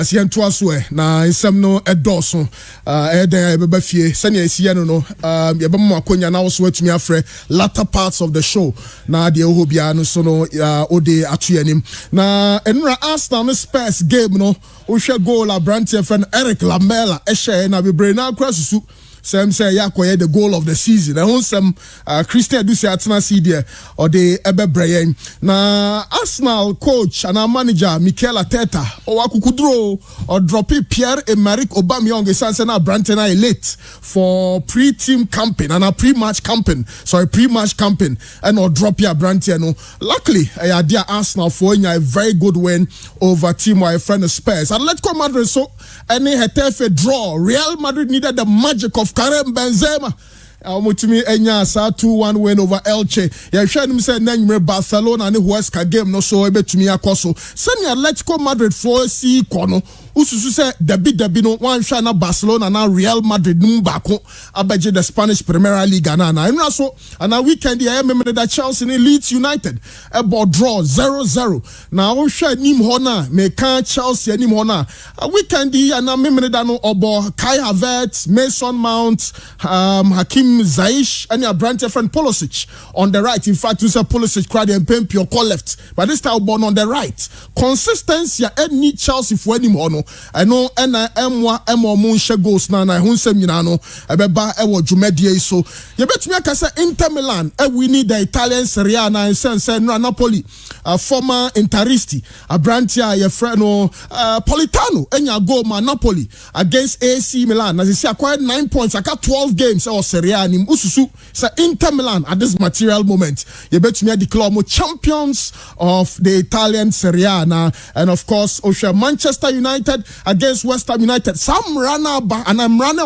asiento aso na nsem no edoso eden ebeba fie sene asiye no yebema akonya na wo atumi afre latter parts of the show na de ho bia no so no ode atoyanim na enra Arsenal no Spurs game no wo hwe goal Abranteɛ friend Eric Lamela ehye na bebre na akra susu Sam say yakoye the goal of the season. I want some Christian do say atena see there or the Ebebrayen. Na Arsenal coach and our manager Mikel Arteta or Akukudro or drop it Pierre-Emerick Aubameyang is na Brantena late for pre-team campaign and a pre-match campaign. Sorry, pre-match campaign and or drop your Branteno. Luckily, I dear Arsenal for a very good win over team my friend Spurs. And let's come Madrid so any Hetafe draw. Real Madrid needed the magic of Karim Benzema. Mutumi enya sa 2-1 win over Elche. Ya hwe nim say na nyre Barcelona ne Huesca game no so ebetumi akoso. Senior Atletico Madrid for si kono. Ususu say debi no wan hwe na Barcelona na Real Madrid num bako abeje the Spanish Premier League na enra so na weekend ya member that Chelsea ne Leeds United a ball draw 0-0. Na wo hwe nim ho na me kan Chelsea nim ho na weekend ya na member that no obo Kai Havertz, Mason Mount, Hakim Ziyech and your Brantford friend Pulisic on the right. In fact, you say Pulisic cried and Pemp your call left, but this time born on the right. Consistency any Chelsea for any mono. I know M1 Moonshe goes now. I won't say Milano. I beba ewo Jumedia so. You bet me I say Inter Milan. We need the Italian Serie A and sense Napoli. Former Interisti. Abrantia your friend Politano. And your goal man Napoli against AC Milan. As you see, acquired 9 points. I got 12 games or Serie A. Ususu say Inter Milan at this material moment. You bet me declare more champions of the Italian Serie A now, and of course, Manchester United against West Ham United. Some runner back and I'm runner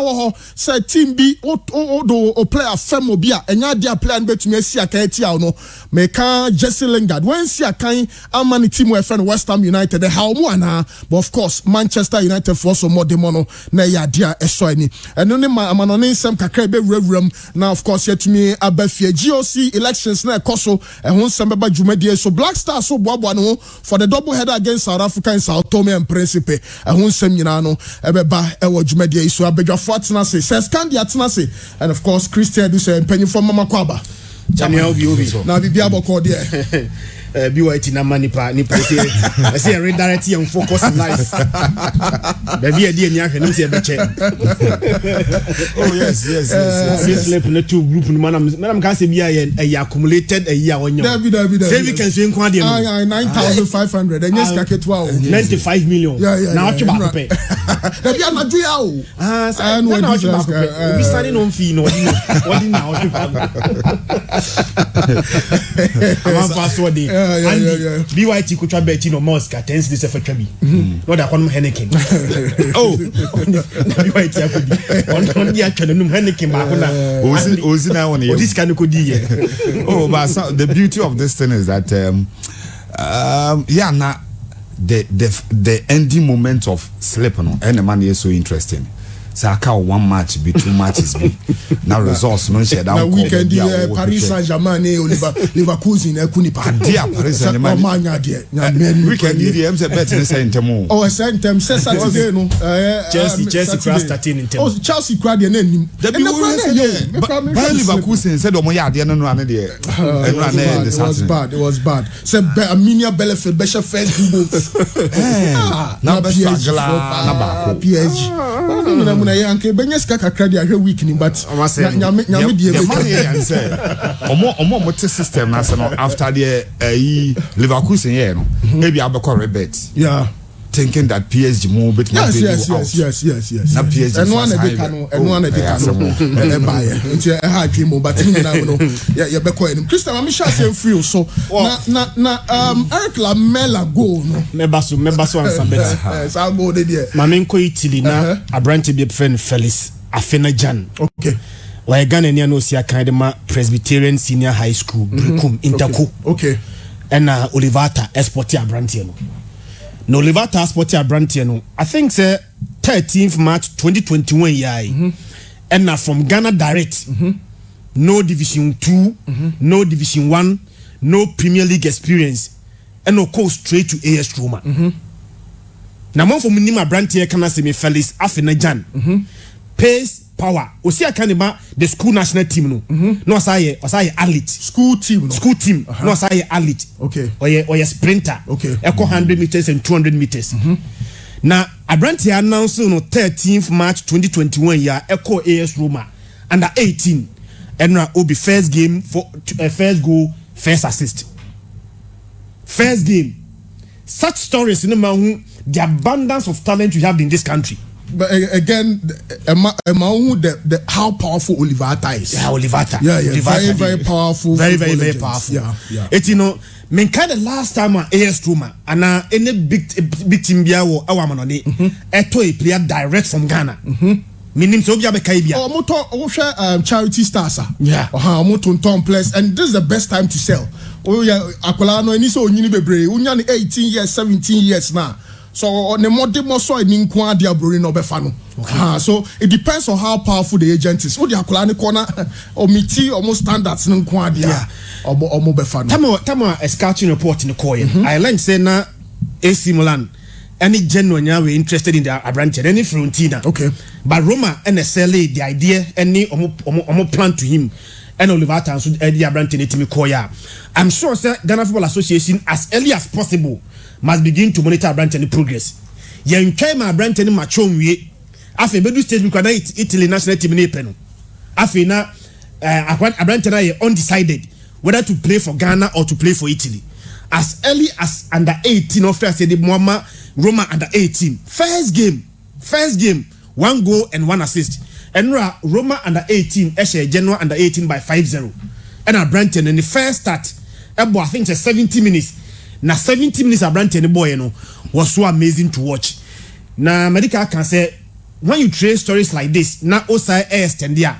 say team B o player femo bia enya dia player bet me see akaetia no meka Jesse Lingard when see akan amani team we friend West Ham United the how mu ana but of course Manchester United for so more demono na ya dia eso ani eno ne amanone nsem kakra be wuram now of course yet me abafie GOC elections na ekoso ehun nsem beba dwumadie so Black Stars so boabo no for the double header against South Africa and Sao Tome and Principe ehun nsem nyina no ebeba ewo dwumadie so abadwafo atena se Seskandi atena se and of course Christian do say mpanyifo mama kwaba Daniel Obi na bibia boko there BYT na manipa ni pese I say redirect and focus in life baby dey ni ahwe no say be che oh yes this sleep na two group no manam can say bia e accumulated a year onyo say we can say nkwa dey no 9,500 and yes kaketwa 95 million na otwe ba pe da bia na dua o and when otwe ba pe we starting no fee no odi na otwe ba am pass what dey BYT could try betting no more scatens this for Trabi. Not that one Henneken. Oh, BYT on the actual Henneken. This kind of could oh, but the beauty of this thing is that yeah, now the ending moment of sleep no and the man is so interesting. Saka one match be two matches be now results no share that weekend Paris Saint-Germain Leverkusen Kunipa dia Paris Saint-Germain weekend the MC bet in Saint-Germain oh Saint-Germain Saturday no Chelsea cross 13 in 10 oh Chelsea crowd dey name Leverkusen said omo ya de no no ane de it was bad say Arminia Bielefeld be first goal na be struggle na ba PSG na yanke benyeska kakra dia hwe week ni but nyame die be omo system na say no after the Leverkusen here no maybe abekọ rebet yeah thinking that PSG more bit more yes na PSG and one dey kanu e buy nti e ha twemo but ni na no ya bekọ enim Christian Amisha say free so na Eric Lamela go no member so answer bet so go dey there mamenko Italy na Abrante be friend Felix Afenajan okay why Ghana ni no sia kan de ma Presbyterian Senior High School Brukum Interco okay and Olivata Esporti Abrante no Olivata Esporti Abrante no I think say 13th March 2021 yai and from Ghana direct no Division 2 no Division 1 no Premier League experience and no go straight to AS Roma na mo for minima brand here kana se me Felix Afenajan pace power osi aka ne ba the school national team no no osaye athlete school team no osaye athlete okay or sprinter okay echo 100 meters and 200 meters na Abranti announced no 13th March 2021 ya echo AS Roma under 18 and will be first game for first goal first assist first game. Such stories in the abundance of talent we have in this country. But again, the how powerful Olivata is. Yeah, Olivata. Yeah, Olivata, very powerful. Very powerful. Yeah. It's men kind of last time AS Roma and any big team biawo awamanone eto a player direct from Ghana. Meaning so be Kaibia. Oh, moto charity stars. Yeah. Moto Tom place, and this is the best time to sell. Oh yeah, akola no any so nyini bebre. Unya 18 years, 17 years now. So the more so in nkwa dia brori no befa no. So it depends on how powerful the agent is. O dia akola ne corner or miti almost standards no nkwa dia omo befa no. Tama a scouting report in the coin. I learned say na AC Milan any genuine we interested in the Abranche any Fiorentina. Okay. But Roma and SLA the idea any omo plan to him. And Olivata and so Eddie Abranche netimi koya. I'm sure sir Ghana Football Association as early as possible must begin to monitor Abranche progress. Yen try my Abranche macho wie. Afi bedu stage we kana Italy national team ne peno. Afi na Abranche na ye undecided whether to play for Ghana or to play for Italy. As early as under 18 of first the Muamma Roma under 18. First game 1 goal and 1 assist. And Roma under 18, Eshe Genoa under 18 by 5-0. And Abranche in the first start, I think it's 70 minutes. Now 70 minutes Abranche the boy was so amazing to watch. Now medical can say when you trace stories like this, now Osai Estendia,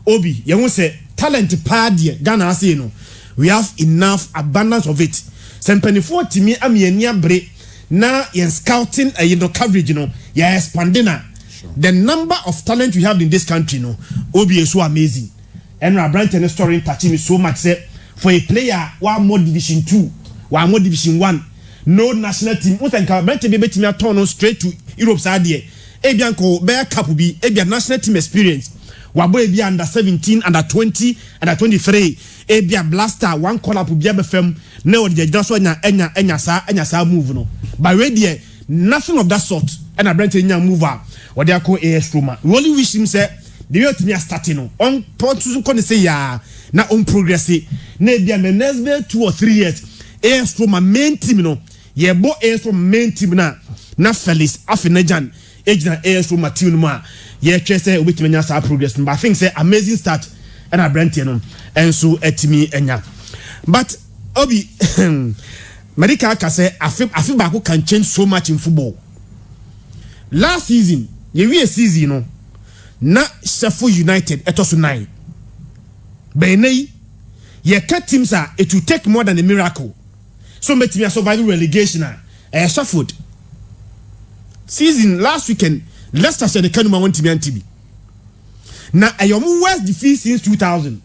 Obi, you won't say talent party Ghana say we have enough abundance of it. Sempeni 40 me amienia bre na yen scouting coverage ya expanding. The number of talent we have in this country, Obi is so amazing. And Abranche story touching me so much. Say for a player, one more Division 2, one more Division 1, no national team. What think Abranche be betting me turn straight to Europe's idea. Ebianko bear kapubi, ebia national team experience. Wabo ebia under 17, under 20, under 23. Ebia blaster one corner pu bia befem. No, the just one enya sa move no. By way nothing of that sort. And Abranche nya move out. What they call AS Roma. We only wish him say the way to me starting on point to say ya na on progress na dia me next 2 or 3 years AS Roma main team ye bo AS Roma main team na Felix Afenajan age na AS Roma team no a ye try say obetime nya sa progress but I think say amazing start and Abranche no enso etimi enya but Obi medical ka say afi ba ko can change so much in football. Last season ye season na Sheffield United etoso 9 benei ye cut teams it will take more than a miracle so metimi survive relegation Sheffield season last weekend Leicester said the Kanuma want to be antibi na ayomu worst defeat since 2000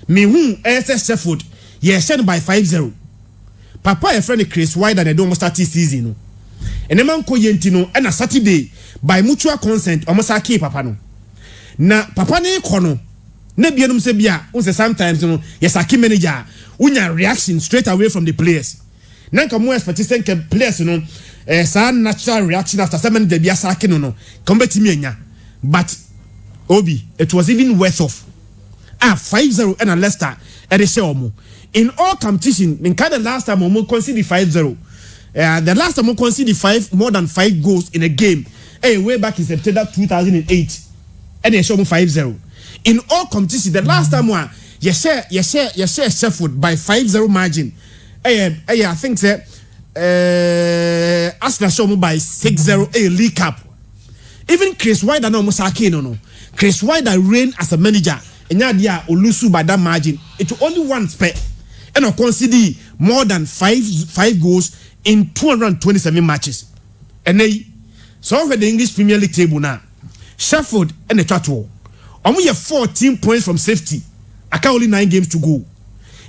me who Sheffield ye shed by 5-0 papa a friend Chris Wilder they don't start this season and the man ko yenti and a Saturday by mutual consent almost a key papa no na papa ne kono na bienum se bia unse sometimes yes a key manager unya reaction straight away from the players na nka mo expect say nka players sa natural reaction after 7 de bia sa kino no compete me anya but Obi it was even worse off 5-0 and a Leicester at the show in all competition in kind of last time we conceded 5-0. The last time we conceded more than 5 goals in a game way back in September 2008 and they show 5-0 in all competition. The last time one you share Sheffield by 5-0 margin. I think that Arsenal show by 6-0 League Cup. Even Chris Wilder no Musaki Chris Wilder reign as a manager and dia olusu by that margin. It only one spare and I concede more than 5 goals in 227 matches. And they so over the English Premier League table now. Sheffield and the Chateau. We have 14 points from safety. I can only 9 games to go.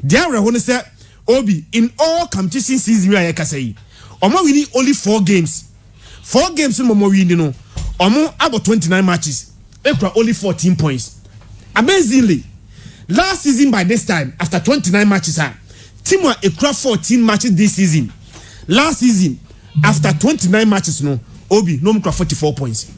There are say Obi in all competition season we are say Omo winning only 4 games. 4 games in Momo winning no. Omo about 29 matches. Ekra only 14 points. Amazingly, last season by this time, after 29 matches, Timwa Ekra 14 matches this season. Last season, after 29 matches, no Obi no mukra 44 points.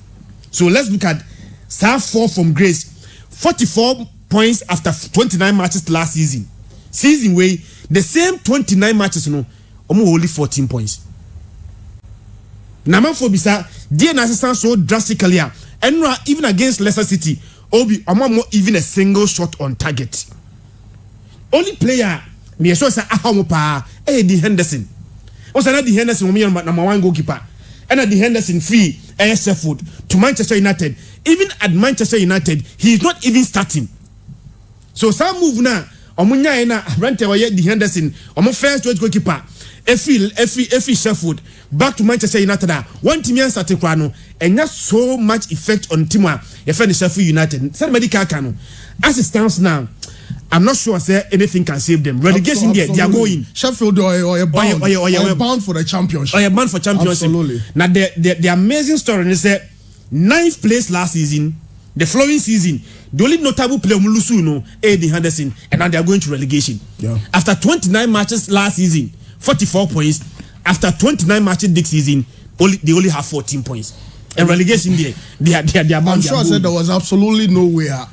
So let's look at Star 4 from Grace. 44 points after 29 matches last season. Season way the same 29 matches no only 14 points. Namafo bisa dear assistance so drastically and even against Leicester City Obi more even a single shot on target. Only player me so say ahamopa Eddie Henderson. Also Eddie Henderson number 1 goalkeeper. And Eddie Henderson free Sheffield to Manchester United. Even at Manchester United, he is not even starting. So some move now. Omunya na Rante wa Eddie Henderson. Omo first goalkeeper. Every Sheffield back to Manchester United. One team yan starting kwano. And not so much effect on team wa Sheffield United. Somebody can. As it stands now, I'm not sure say anything can save them. Relegation there, they are going. Sheffield or bound for the championship. Or bound for championship. Absolutely. Now the amazing story is that 9th place last season, the following season, the only notable player Mulusu no Eddie Henderson, and now they are going to relegation. Yeah. After 29 matches last season, 44 points. After 29 matches this season, they only have 14 points. And relegation there, they are I'm sure I said there was absolutely nowhere.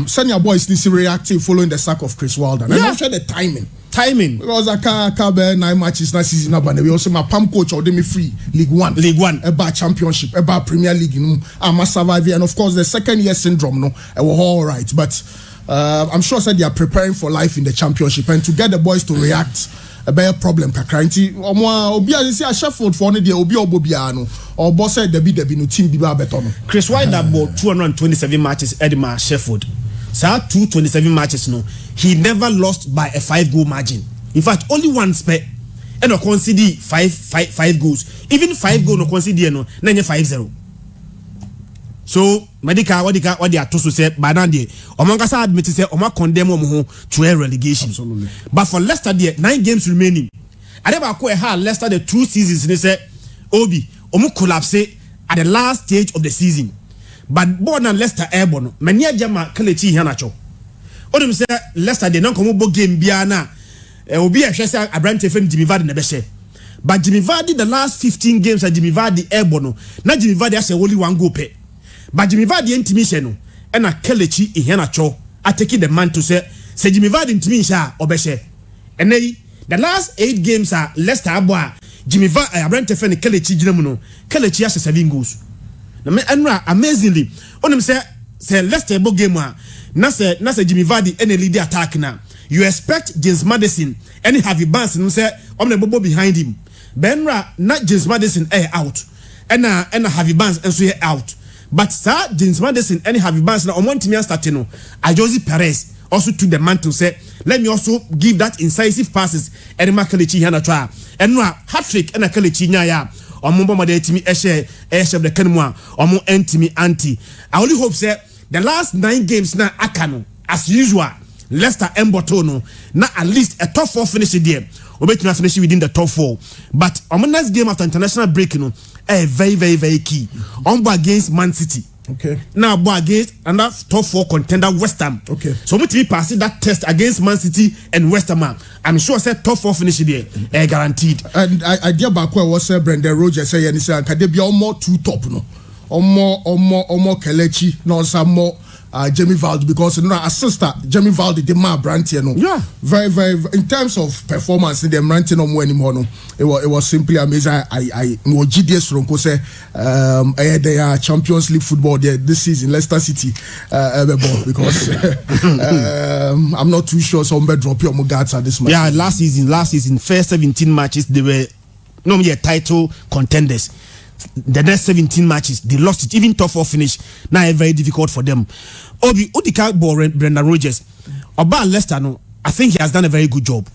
Senior boys need to reactive following the sack of Chris Wilder. And I'm sure the timing. Because I can't bear 9 matches last season, but we also my PAM coach or me free League One, about championship, about Premier League. I'm a survivor, and of course the second year syndrome. No, it was all right, but I'm sure said they are preparing for life in the championship, and to get the boys to react. A better problem kakranti obi a say Sheffield for the obi obobia no or boss said the no team biba better no. Chris Wilder bought 227 matches Edema Sheffield. So 227 matches no he never lost by a 5-goal margin. In fact only one spare and no concede 5 goals. Even 5 goals no concede no na 5-0. So medical what they are to say by now there Omangasa admit say Oma condemn omo to a relegation. Absolutely. But for Leicester there 9 games remaining. Adeba ko Leicester the 2 seasons they say Obi omo collapse at the last stage of the season. But born and Leicester airborne many jama Kelechi Iheanacho. Odem say Leicester they non come bo game bia na obi ehwe say Abrante fen Jimmy Vardy na be share. But Jimmy Vardy the last 15 games at Jimmy Vardy airborne na Jimmy Vardy has only 1 goal per. But Jimmy Vardy intimation no and a Kelechi Iheanacho I take the man to say Jimmy Vardy intimation obeshe. And the last 8 games are Leicester Aboa Jimmy Vardy Abrante fen Kelechi Ginemuno Kelechi has 7 goals. Na amazingly on him say Leicester bo game na say Jimmy Vardy any lead attack now. You expect James Maddison and Harvey Barnes no say on the bobo behind him. Benra not James Maddison out and Harvey Barnes and so out. But sir James Maddison and Harvey Barnes na on team starting no Ajosi Perez also took the mantle say let me also give that incisive passes and Kelechi Iheanacho and no hat-trick and Kelechi Nyaya omombo made timi ehye the kanmu omo entimi anti. I only hope say the last 9 games na akano as usual Leicester Emboto no na at least a top 4 finish there obetuna finish within the top 4 but omo next game after international break no very key on against Man City. Okay. Now against another top 4 contender West Ham. Okay. So we to pass that test against Man City and West Ham. I'm sure said top 4 finish there guaranteed. And idea back where was Brendan Rodgers say and he said can there be almost 2 top no. Omo Kelechi no some more Jamie Vardy because you know assist Jamie Vardy the man brand no. Yeah. Very in terms of performance them ranting no more anymore no. It was simply amazing. I no GDS Ronko say they are Champions League football there this season Leicester City because I'm not too sure somebody drop your guards at this match. Yeah, last season first 17 matches they were normally title contenders. The next 17 matches they lost it, even top 4 finish now very difficult for them. Obi Udika Brendan Rodgers about Leicester no I think he has done a very good job.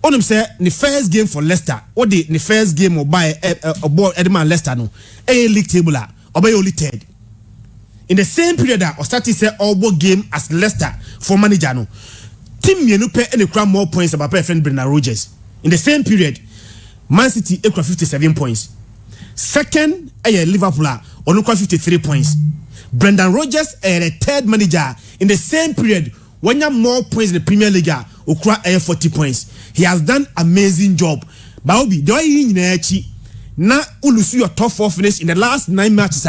On him say the first game for Leicester what the first game or by Edman Leicester no league table or by only 3rd in the same period that or started say all game as Leicester for manager no team you no pay any crowd more points about friend Brendan Rodgers in the same period. Man City ekura 57 points. Second Liverpool on 53 points. Brendan Rodgers the third manager in the same period when you have more points in the Premier League okura 40 points. He has done amazing job. Baobi do you na ulusu your top 4 finish in the last 9 matches.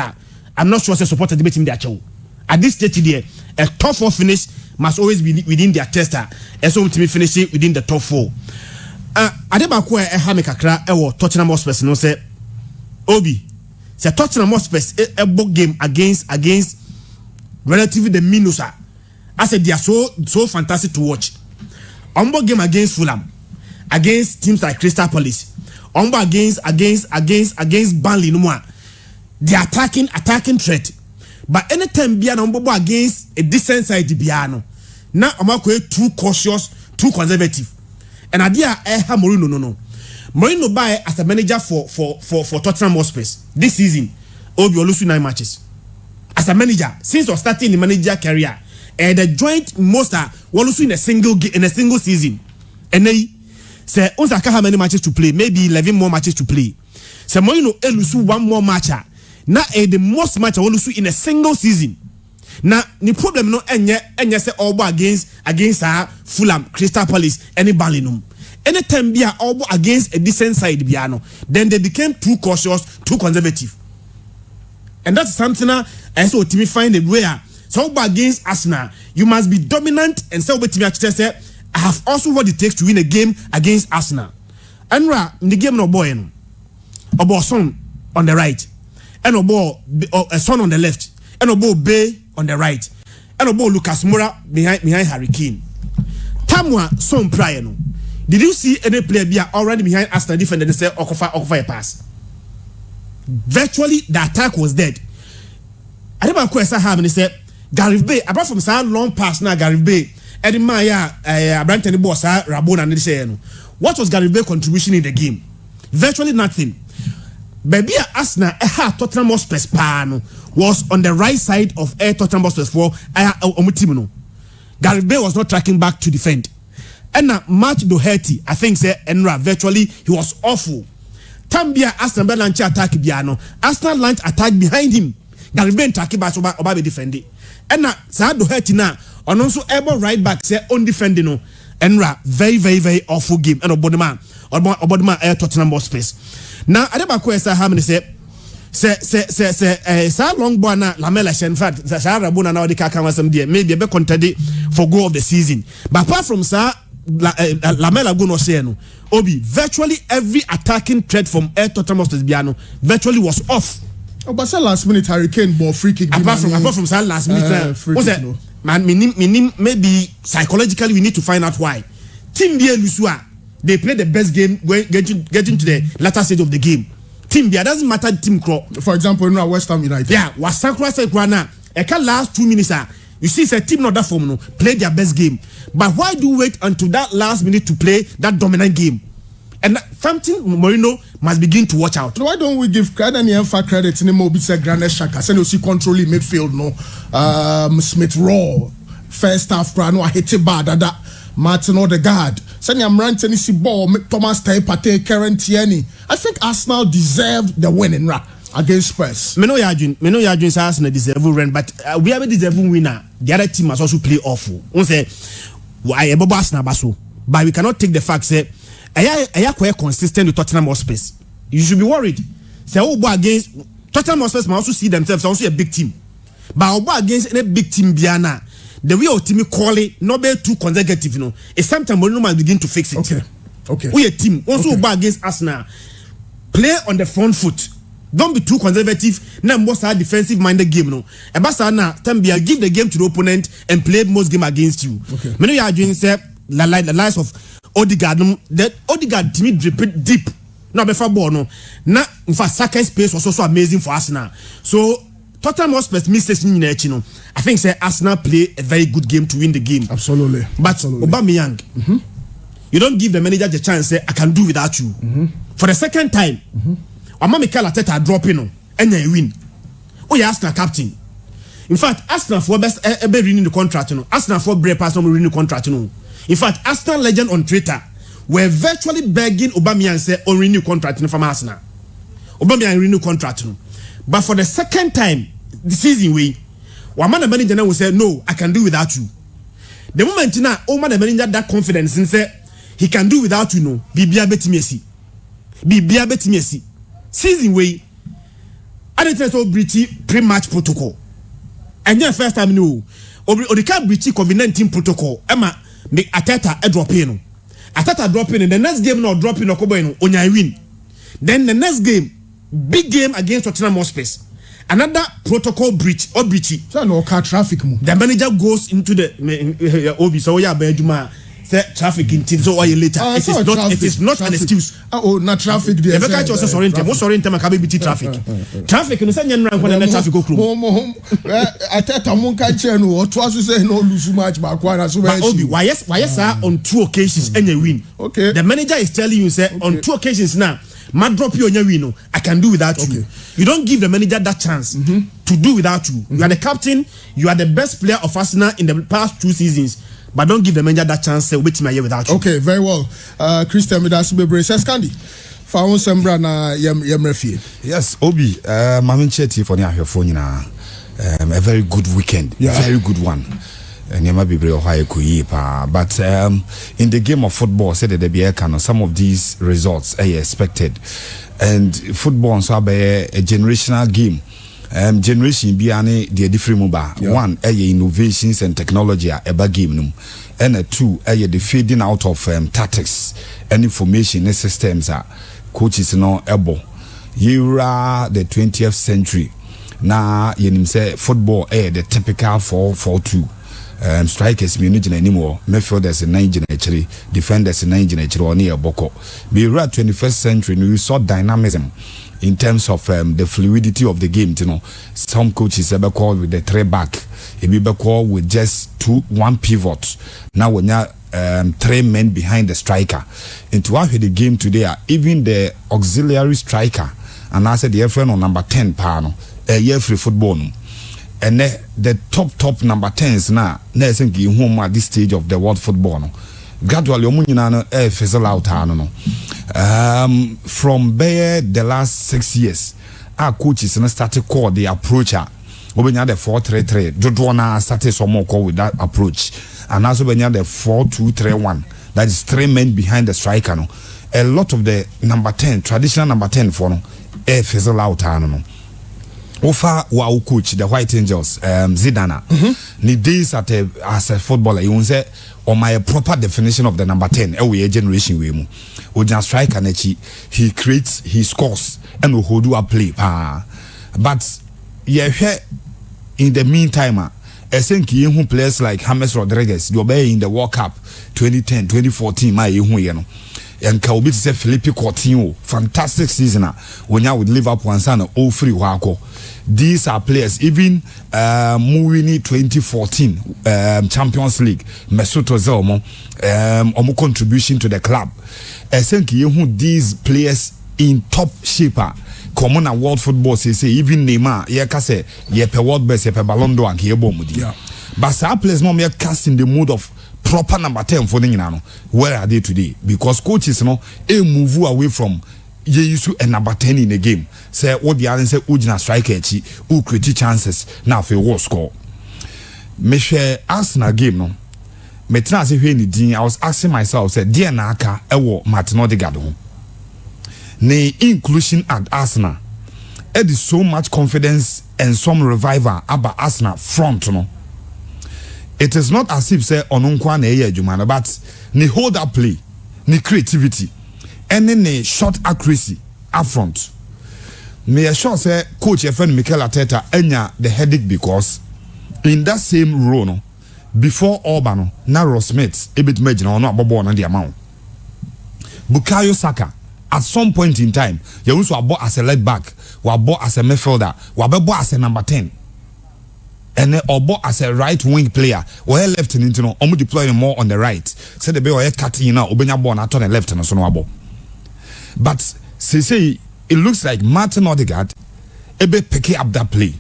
I'm not sure the supporter debate him there. At this stage there, a top 4 finish must always be within their tester, and so to be finishing within the top 4. Adebako ehame kakra ewo Tottenham Hotspur no say Obi say Tottenham Hotspur a book game against relatively the minusa. I said they are so fantastic to watch. Ombo game against Fulham, against teams like Crystal Palace, Ombo against Burnley no more. The attacking threat. But anytime Biano Ombo against a decent side Biano, now Omako too cautious, too conservative. And idea Mourinho no. Mourinho buy as a manager for Tottenham Hotspur this season. Obi Olusu 9 matches. As a manager, since or starting the manager career, and the joint most Olusu in a single season. And they say Osaka how many matches to play? Maybe 11 more matches to play. So Mourinho Olusu 1 more match. Now the most match Olusu in a single season. Now the problem no enye say Obo against Fulham, Crystal Palace, any Burnley. Anytime be Obo against a decent side biano, then they became too cautious, too conservative. And that's something I saw to me find a way. So Obo against Arsenal, you must be dominant and so with me say I have also what it takes to win a game against Arsenal. Anra in the game no boy no. Obo Son on the right. And Obo Son on the left. And Obo Bay on the right, and Obo Lucas Moura behind Harry Kane. Tamwa Son prior no. Did you see any player be already behind Arsenal defender and say Okofa a pass? Virtually the attack was dead. I never question how many said Gareth Bale apart from some long pass now Gareth Bale Eddie Maya Brandon Boss Rabona and say no. What was Gareth Bale's contribution in the game? Virtually nothing. Baby Arsenal Tottenham Hotspur pan was on the right side of Tottenham Hotspur for Omutimono. Gareth Bale was not tracking back to defend. And now Mark Doherty, I think say Enra virtually he was awful. Tambia Arsenal launch attack biano. Arsenal launch attack behind him. Gareth Bale attack back Oba be defending. And now Doherty now on also able right back say on defending no. Enra very awful game. And Obodima Tottenham Hotspur. Now Adebako esa how many say long ball na Lamela in fact Rabona na odika kan wasem there maybe be contend for goal of the season. But apart from Lamela go no say no Obi virtually every attacking threat from Tottenham Hotspur Biano virtually was off. Oh, but last minute Harry Kane ball free kick. Apart from last minute free kick, no. Man maybe psychologically we need to find out why. Team Bia Lusua they play the best game getting to the latter stage of the game. Team Bia doesn't matter team crow. For example, in West Ham United. Yeah, was Sankra na last 2 minutes you see it's a team not that form no play their best game. But why do you wait until that last minute to play that dominant game? And something Mourinho must begin to watch out. Why don't we give credit and credit in the Mobi Granit Xhaka? Send you see controlling midfield no. Smith Rowe first half no hit it bad that Martin Odegaard. Send you ranting see ball Thomas Partey Kieran Tierney. I think Arsenal deserved the winning against Spurs. Me know Arsenal deserve win, but we have a deserving winner. The other team must also play awful. We say why Arsenal baso, but we cannot take the fact say I quite consistent with Tottenham Hotspur. You should be worried. Say against Tottenham Hotspur must also see themselves also a big team. But against any big team Biana, the way our team call it not be too consecutive, it's sometimes Mourinho must begin to fix it. Okay. We a team also against Arsenal. Play on the front foot. Don't be too conservative. Now most are defensive minded game no. Ebasa na Tambia give the game to the opponent and play most game against you. Okay. Many you are doing say the likes of Odegaard. That Odegaard to me drip deep. No before ball no. Now in fact Saka space was also amazing for Arsenal. So Tottenham Hotspur mistakes in no. I think say Arsenal play a very good game to win the game. Absolutely. But Aubameyang, you don't give the manager the chance say I can do without you. For the second time, Mikel Arteta dropping and they win. Oh, yeah, Arsenal captain. In fact, Arsenal for best renewing the contract. Arsenal for brave person renewing the contract. In fact, Arsenal legend on Twitter were virtually begging Aubameyang say on renew contract from Arsenal. Aubameyang renew contract. But for the second time this season one man the manager will say no, I can do without you. The moment now Oma the manager that confidence and say he can do without you no. Bibia betimesi. Season I didn't say so breachy pre-match protocol. And then first time no. Or the can't breach COVID-19 protocol. Emma make Ateta a drop in. Ateta drop in, and the next game no drop in Okobo on win. Then the next game, big game against Tottenham Hotspur. Another protocol breach or breachy. So no car traffic. The manager goes into the Obi so yeah Benjuma traffic in so why later. It is not an excuse. Oh, not traffic there. The back also sorry traffic. Traffic no say nyan when the traffic go room. Ateta monka che no to aso say no lose match back one so Obi why yes on 2 occasions any win. Okay. The manager is telling you say on 2 occasions now man drop you on your win. I can do without you. You don't give the manager that chance to do without you. You are the captain. You are the best player of Arsenal in the past 2 seasons. But don't give the manager that chance. Wait my year without you. Okay, very well. Christian Midasibe says Candy. Faun Sembra na yemrefi. Yes, Obi. Mamin Chetty for your phone na. A very good weekend. Yeah. Very good one. And you might be very high but in the game of football, said that be some of these results are expected, and football so be a generational game. Generation be any the different mobile. One, innovations and technology a game num, and 2, the fading out of tactics and information systems are coaches no able. You are the 20th century. Now you say football the typical 4-4-2. Strikers me no anymore. Midfielders in 9 actually, defenders in 9 actually or near Boko. We are 21st century. We saw dynamism in terms of the fluidity of the game. You know, some coaches ever call with the 3 back, it be call with just 1 pivot. Now when you 3 men behind the striker. Into one the game today, even the auxiliary striker, and I said the friend on number 10 pano, a year free football. And the top number 10s now, I think you home at this stage of the world football. No. Gradually, fizzle out. From there, the last 6 years, our coaches started call the approacher. When you had the 4-3-3, Jodwana started some more call with that approach. And also when you had the 4-2-3-1, that is 3 men behind the striker. No. A lot of the number 10, traditional number 10 for no, fizzle out. No. Ofa wa coach the White Angels Zidane ni days as a footballer you say on my proper definition of the number 10 we generation we mu o just striker na chi he creates, he scores and we hold a play but in the meantime I think you players like James Rodriguez you be in the World Cup 2010 2014 my you know and Kaubi say Felipe Coutinho fantastic season when you with Liverpool and Sana all free wako. These are players even Mourinho 2014 Champions League Mesut Ozil omo contribution to the club. I think you these players in top shape common a world football say even Neymar say pe world best pe Ballon d'Or and mudi. But some players no mere cast in the mood of proper number 10 for the where are they today? Because coaches move away from you used to a number 10 in the game. Say what the other say Ujina striker who create chances now for war score. Me share Arsenal game no. Me try say when I was asking myself say dear naka ewo Martin Odegaard ho. Ne inclusion at Arsenal. It is so much confidence and some revival about Arsenal front no. It is not as if say ononkwa na eye adwuma but ni hold up play, ni creativity, and then a shot accuracy up front. Me assure say coach friend Mikel Arteta enya the headache because in that same role no before Orban na Ross Smith e bit imagine no abobo na the amount. Bukayo Saka at some point in time you also abo as a left back, we abo as a midfielder, we abo as a number 10. And then Obo as a right wing player, or left in into no, deploying more on the right. Say the boy cutting now, Obenya born at on the left and so no. But say it looks like Martin Odegaard ebe picking up that play.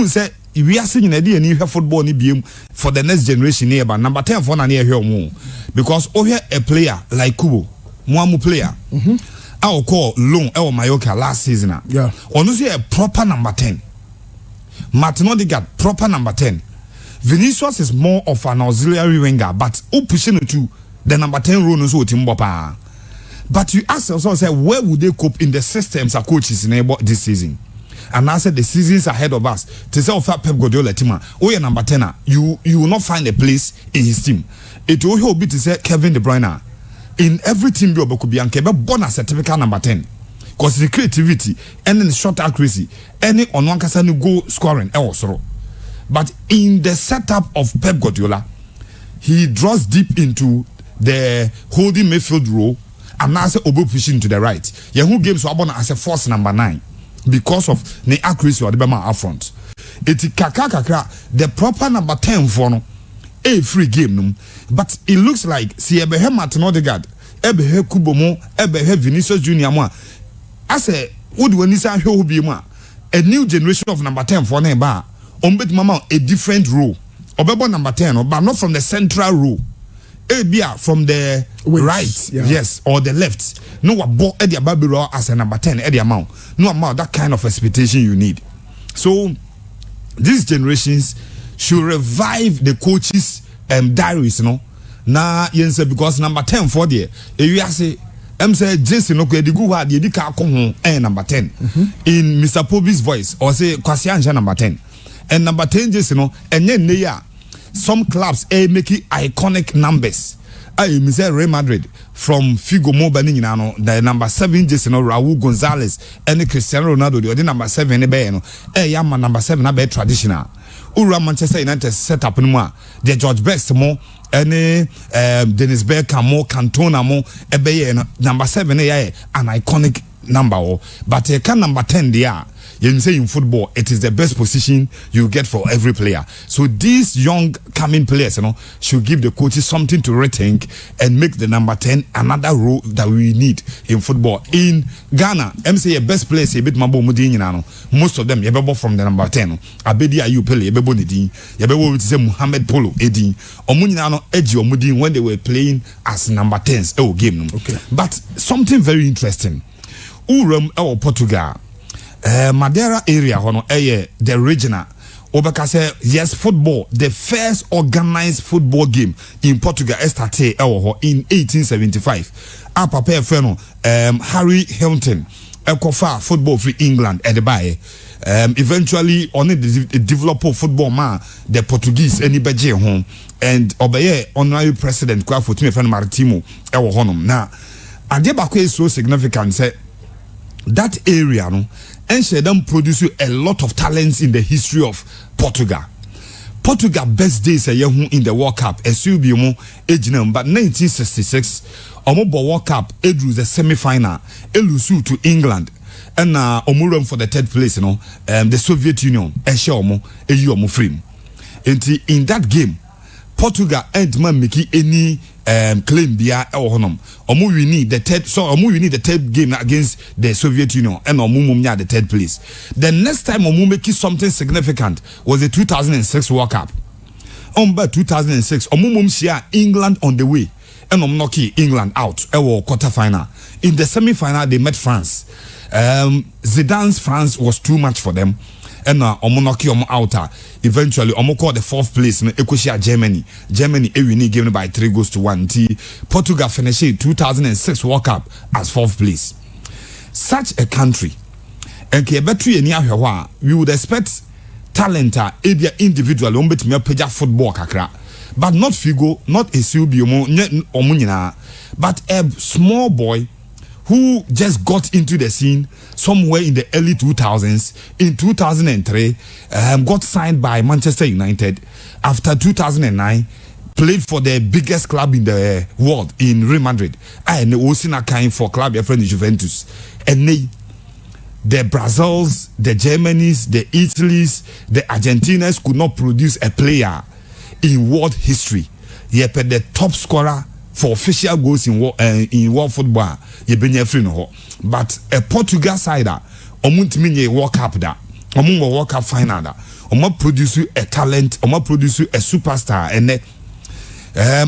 Say we are seeing a day and football ni BM for the next generation here, but number 10 for na near here more because over a player like Kubo Muamu player. I call loan El Mallorca last season. Yeah. Honestly, a proper number 10. Martin Odegaard, proper number 10. Vinicius is more of an auxiliary winger, but who pushing it to the number 10 role is what Timbopa. But you ask yourself, say, where would they cope in the systems our coaches enable this season? And I said the seasons ahead of us. To say Pep Guardiola team, oh yeah, number 10, you will not find a place in his team. It will be to say Kevin De Bruyne. In every team be could be born as a typical number 10. Because the creativity and the short accuracy, any on one can goal scoring also. But in the setup of Pep Guardiola, he draws deep into the holding midfield role and now say Obo pushing to the right. Yahoo games were born as a force number 9 because of the accuracy of the Bema up front. It's kakakakra the proper number 10 for no a free game no. But it looks like si Ebehe Martin Odegaard, Ebehe Kubomo, Ebehe Vinicius Junior mo. I say would when this a new generation of number 10 for neba ombet mama a different role. Obebo number 10 but not from the central role. Abia from the right, yeah. Yes, or the left. No what ball Eddie Babiro as a number 10 Eddie amount. No amount that kind of expectation you need. So these generations should revive the coaches diaries, no. Na yense because number 10 for there. You say say Jason okay the go hard the car come number 10 in Mr. Pobi's voice or say Kwasi Anja number 10. And number 10 Jason no and then they some clubs making iconic numbers. I say Real Madrid from Figo Mobani no the number 7 Jason Raul Gonzalez and Cristiano Ronaldo the number 7 no yama number 7 na be traditional. Ura Manchester United set up no the George Best mo any Dennis Bergkamp mo Cantona mo ebeye number 7 an iconic number but can number 10 there. You say in football, it is the best position you get for every player. So these young coming players, should give the coaches something to rethink and make the number 10 another role that we need in football. In Ghana, MC a best place a bit mabo mudin most of them yebebo from the number 10. Abedi Ayu Pele yebebo nidin. Yebebo we say Muhammad Polo edin. Omunyinano edge omudin when they were playing as number 10s game. Okay. But something very interesting. Uram Portugal. Madeira area the regional Obaka say yes football the first organized football game in Portugal started in 1875 papa friend Harry Hilton ekofa football for England at the buy eventually on the developer football man the Portuguese any beje home and obeye honorary president kwa Fortune friend Maritimo honum now adebako is so significant say that area no and she them produce a lot of talents in the history of Portugal. Portugal best days in the World Cup SUBMO age but 1966 Omobo World Cup drew the semi-final elusu to England and omurum for the third place the Soviet Union frame. In that game Portugal ain't man making any claim bia honum we need the third game against the Soviet Union and the third place. The next time make something significant was the 2006 World Cup. By 2006 share England on the way and knocking England out quarter final. In the semi-final they met France. Zidane's France was too much for them. And omonoki outer eventually call the 4th place in Equatia Germany winning given by 3-1. Portugal finished 2006 World Cup as 4th place. Such a country and we would expect talent individual football kakra but not Figo not a but a small boy who just got into the scene somewhere in the early 2000s. In 2003, got signed by Manchester United. After 2009, played for the biggest club in the world in Real Madrid. And also kind for club your friend Juventus. And the Brazils, the Germanys, the Italys, the Argentinas could not produce a player in world history. Yet the top scorer for official goals in world football, but a Portugal side, World Cup World Cup final, produce a talent, produce a superstar, and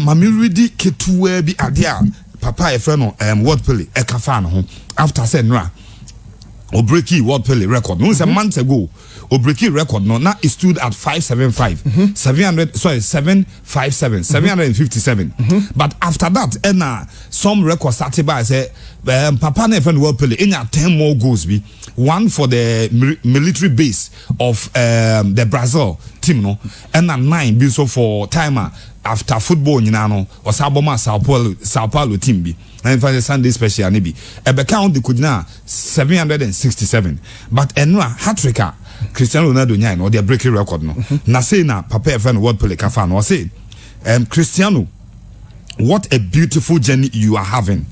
Mami Ridi Ketuwe bi adia papa a friend no World Pele ekafa no ho after say nra o breaki World Pele record no say months ago o breaki record no na it stood at 575 757 but after that some records started by say papa na friend World Pele enya 10 more goals be one for the military base of the Brazil team no and 9 be so for timer after football nyina no osaboma Sao Paulo team bi and for the Sunday special ni bi e be count the kudina 767 but enra hat-trick Cristiano Ronaldo nyai no they breaking record no na say na papa e friend World Pele ka fa no say Cristiano, what a beautiful journey you are having.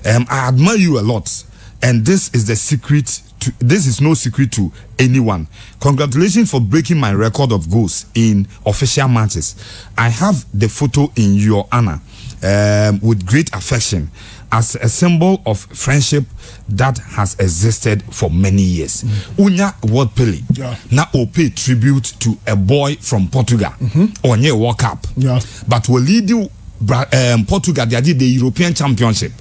I admire you a lot, and this is the secret. This is no secret to anyone. Congratulations for breaking my record of goals in official matches. I have the photo in your honor with great affection as a symbol of friendship that has existed for many years. Unya World Pele na pay tribute to a boy from Portugal on your World Cup. But will lead you Portugal they did the European Championship.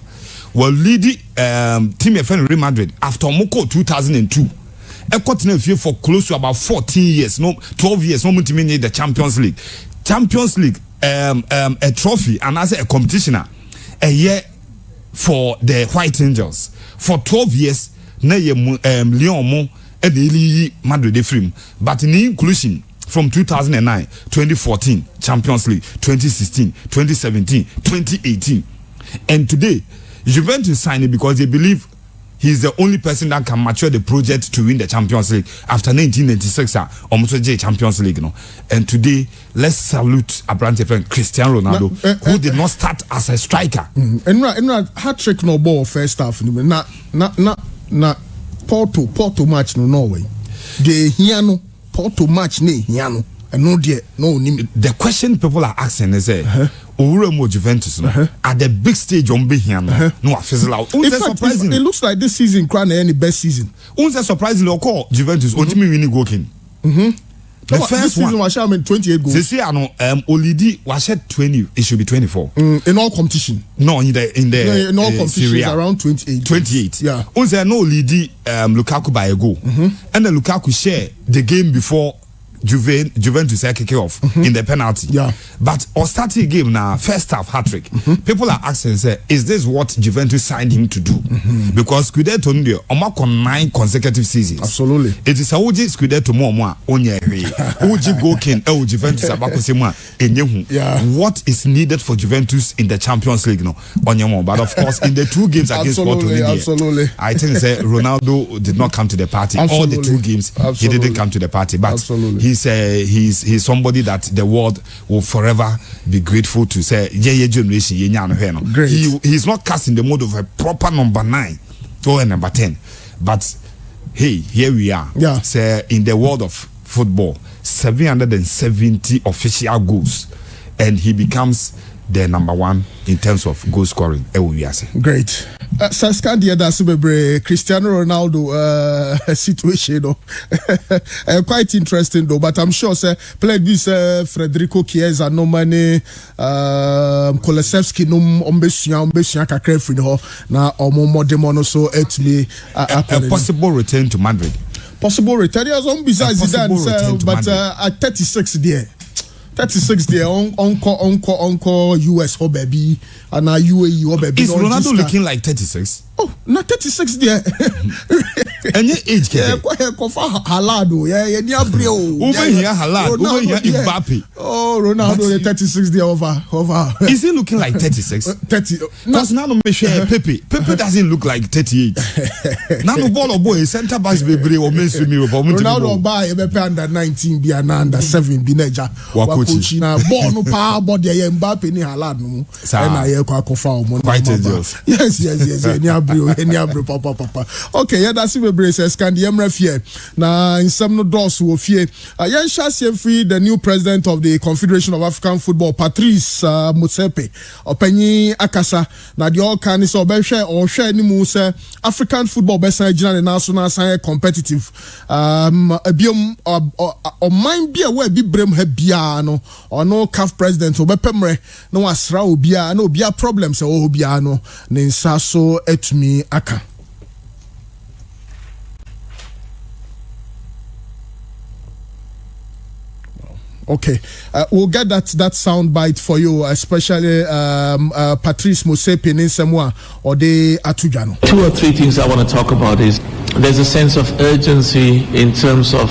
Will lead team FN Real Madrid after Moko 2002. A continent for close to about 14 years, 12 years, no multi the Champions League. Champions League a trophy and as a competitioner a year for the White Angels for 12 years na Lyon mo e de Madrid free but in inclusion from 2009 2014 Champions League 2016 2017 2018 and today Juventus signed it because they believe he's the only person that can mature the project to win the Champions League after 1996 almost J Champions League and today let's salute a brand friend Cristiano Ronaldo who did not start as a striker and hat-trick no ball first half na Porto match no Norway the hiano Porto match ne hiano and no there no the question people are asking is Owuremo Juventus at the big stage on Behiano no fizzle out. It looks like this season crown any best season. Unse surprisingly call Juventus ultimately winning goal king. The first season was 28 goals. This year no Olidi was 20 it should be 24. In all competition. No in all competitions around 28. Yeah. Unse no Olidi Lukaku by a goal. And the Lukaku share the game before Juventus kick off in the penalty. Yeah. But or starting game now first half hat-trick. People are asking say is this what Juventus signed him to do? Because Scudetto ndio omako 9 consecutive seasons. Absolutely. It is a oji Scudetto mo onye hwe. Oji go king Juventus abako sema enyehu. What is needed for Juventus in the Champions League no onye mo but of course in the 2 games against Porto absolutely. I think say Ronaldo did not come to the party. Absolutely. All the 2 games he didn't come to the party but he's somebody that the world will forever be grateful to say generation he's not cast in the mode of a proper number 9 or a number 10 but hey here we are say in the world of football 770 official goals and he becomes the number 1 in terms of goal scoring. Great. Saskandia Dasibebre Cristiano Ronaldo situation quite interesting though, but I'm sure played this Federico Chiesa no money Kolesevski no ombesia kakra free ho na omo demono so actually a possible return to Madrid. Possible return as on besides Zidane but at 36 there. 36 there on US ho baby and UAE ho baby. Is Ronaldo looking like 36? Oh, not 36 there. Any age can Halado, near Brio. Over here, Halado, over here, Mbappe. Oh, Ronaldo, the 36 there over. Is he looking like 36? 30. Because now no me share Pepe doesn't look like 38. Now no ball boy center backs baby or mainstream Ronaldo buy under 19 be an under 7 be neja. Wakuchi na ball no power body Mbappe ni Halado no. Na ye kwa kofa o mo. Quite dangerous. Yes, near papa. Okay, yeah, that's it. Braces can the Emra fear. Now, in some no doors who fear. Yan Shasim free the new president of the Confederation of African Football, Patrice Motsepe. Openyi Akasa. Now, the all can is or share ni muse African football best Nigerian and national science competitive. Biom or mind be aware be brem hebiano or no CAF president or bepemre no asra obia no bia problems o obiano ninsa so etumi aka. Okay, we'll get that sound bite for you, especially Patrice Motsepe in Semwa or the Atujano. 2 or 3 things I want to talk about is there's a sense of urgency in terms of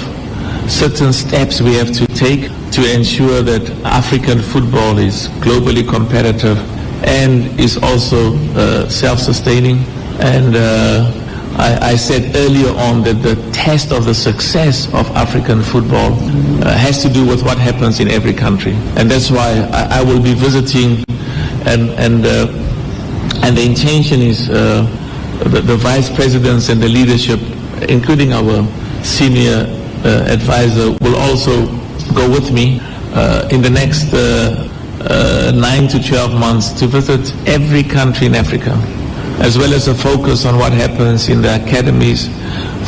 certain steps we have to take to ensure that African football is globally competitive and is also self-sustaining. And I said earlier on that the test of the success of African football has to do with what happens in every country, and that's why I will be visiting, and the intention is the vice presidents and the leadership, including our senior advisor, will also go with me in the next 9 to 12 months to visit every country in Africa, as well as a focus on what happens in the academies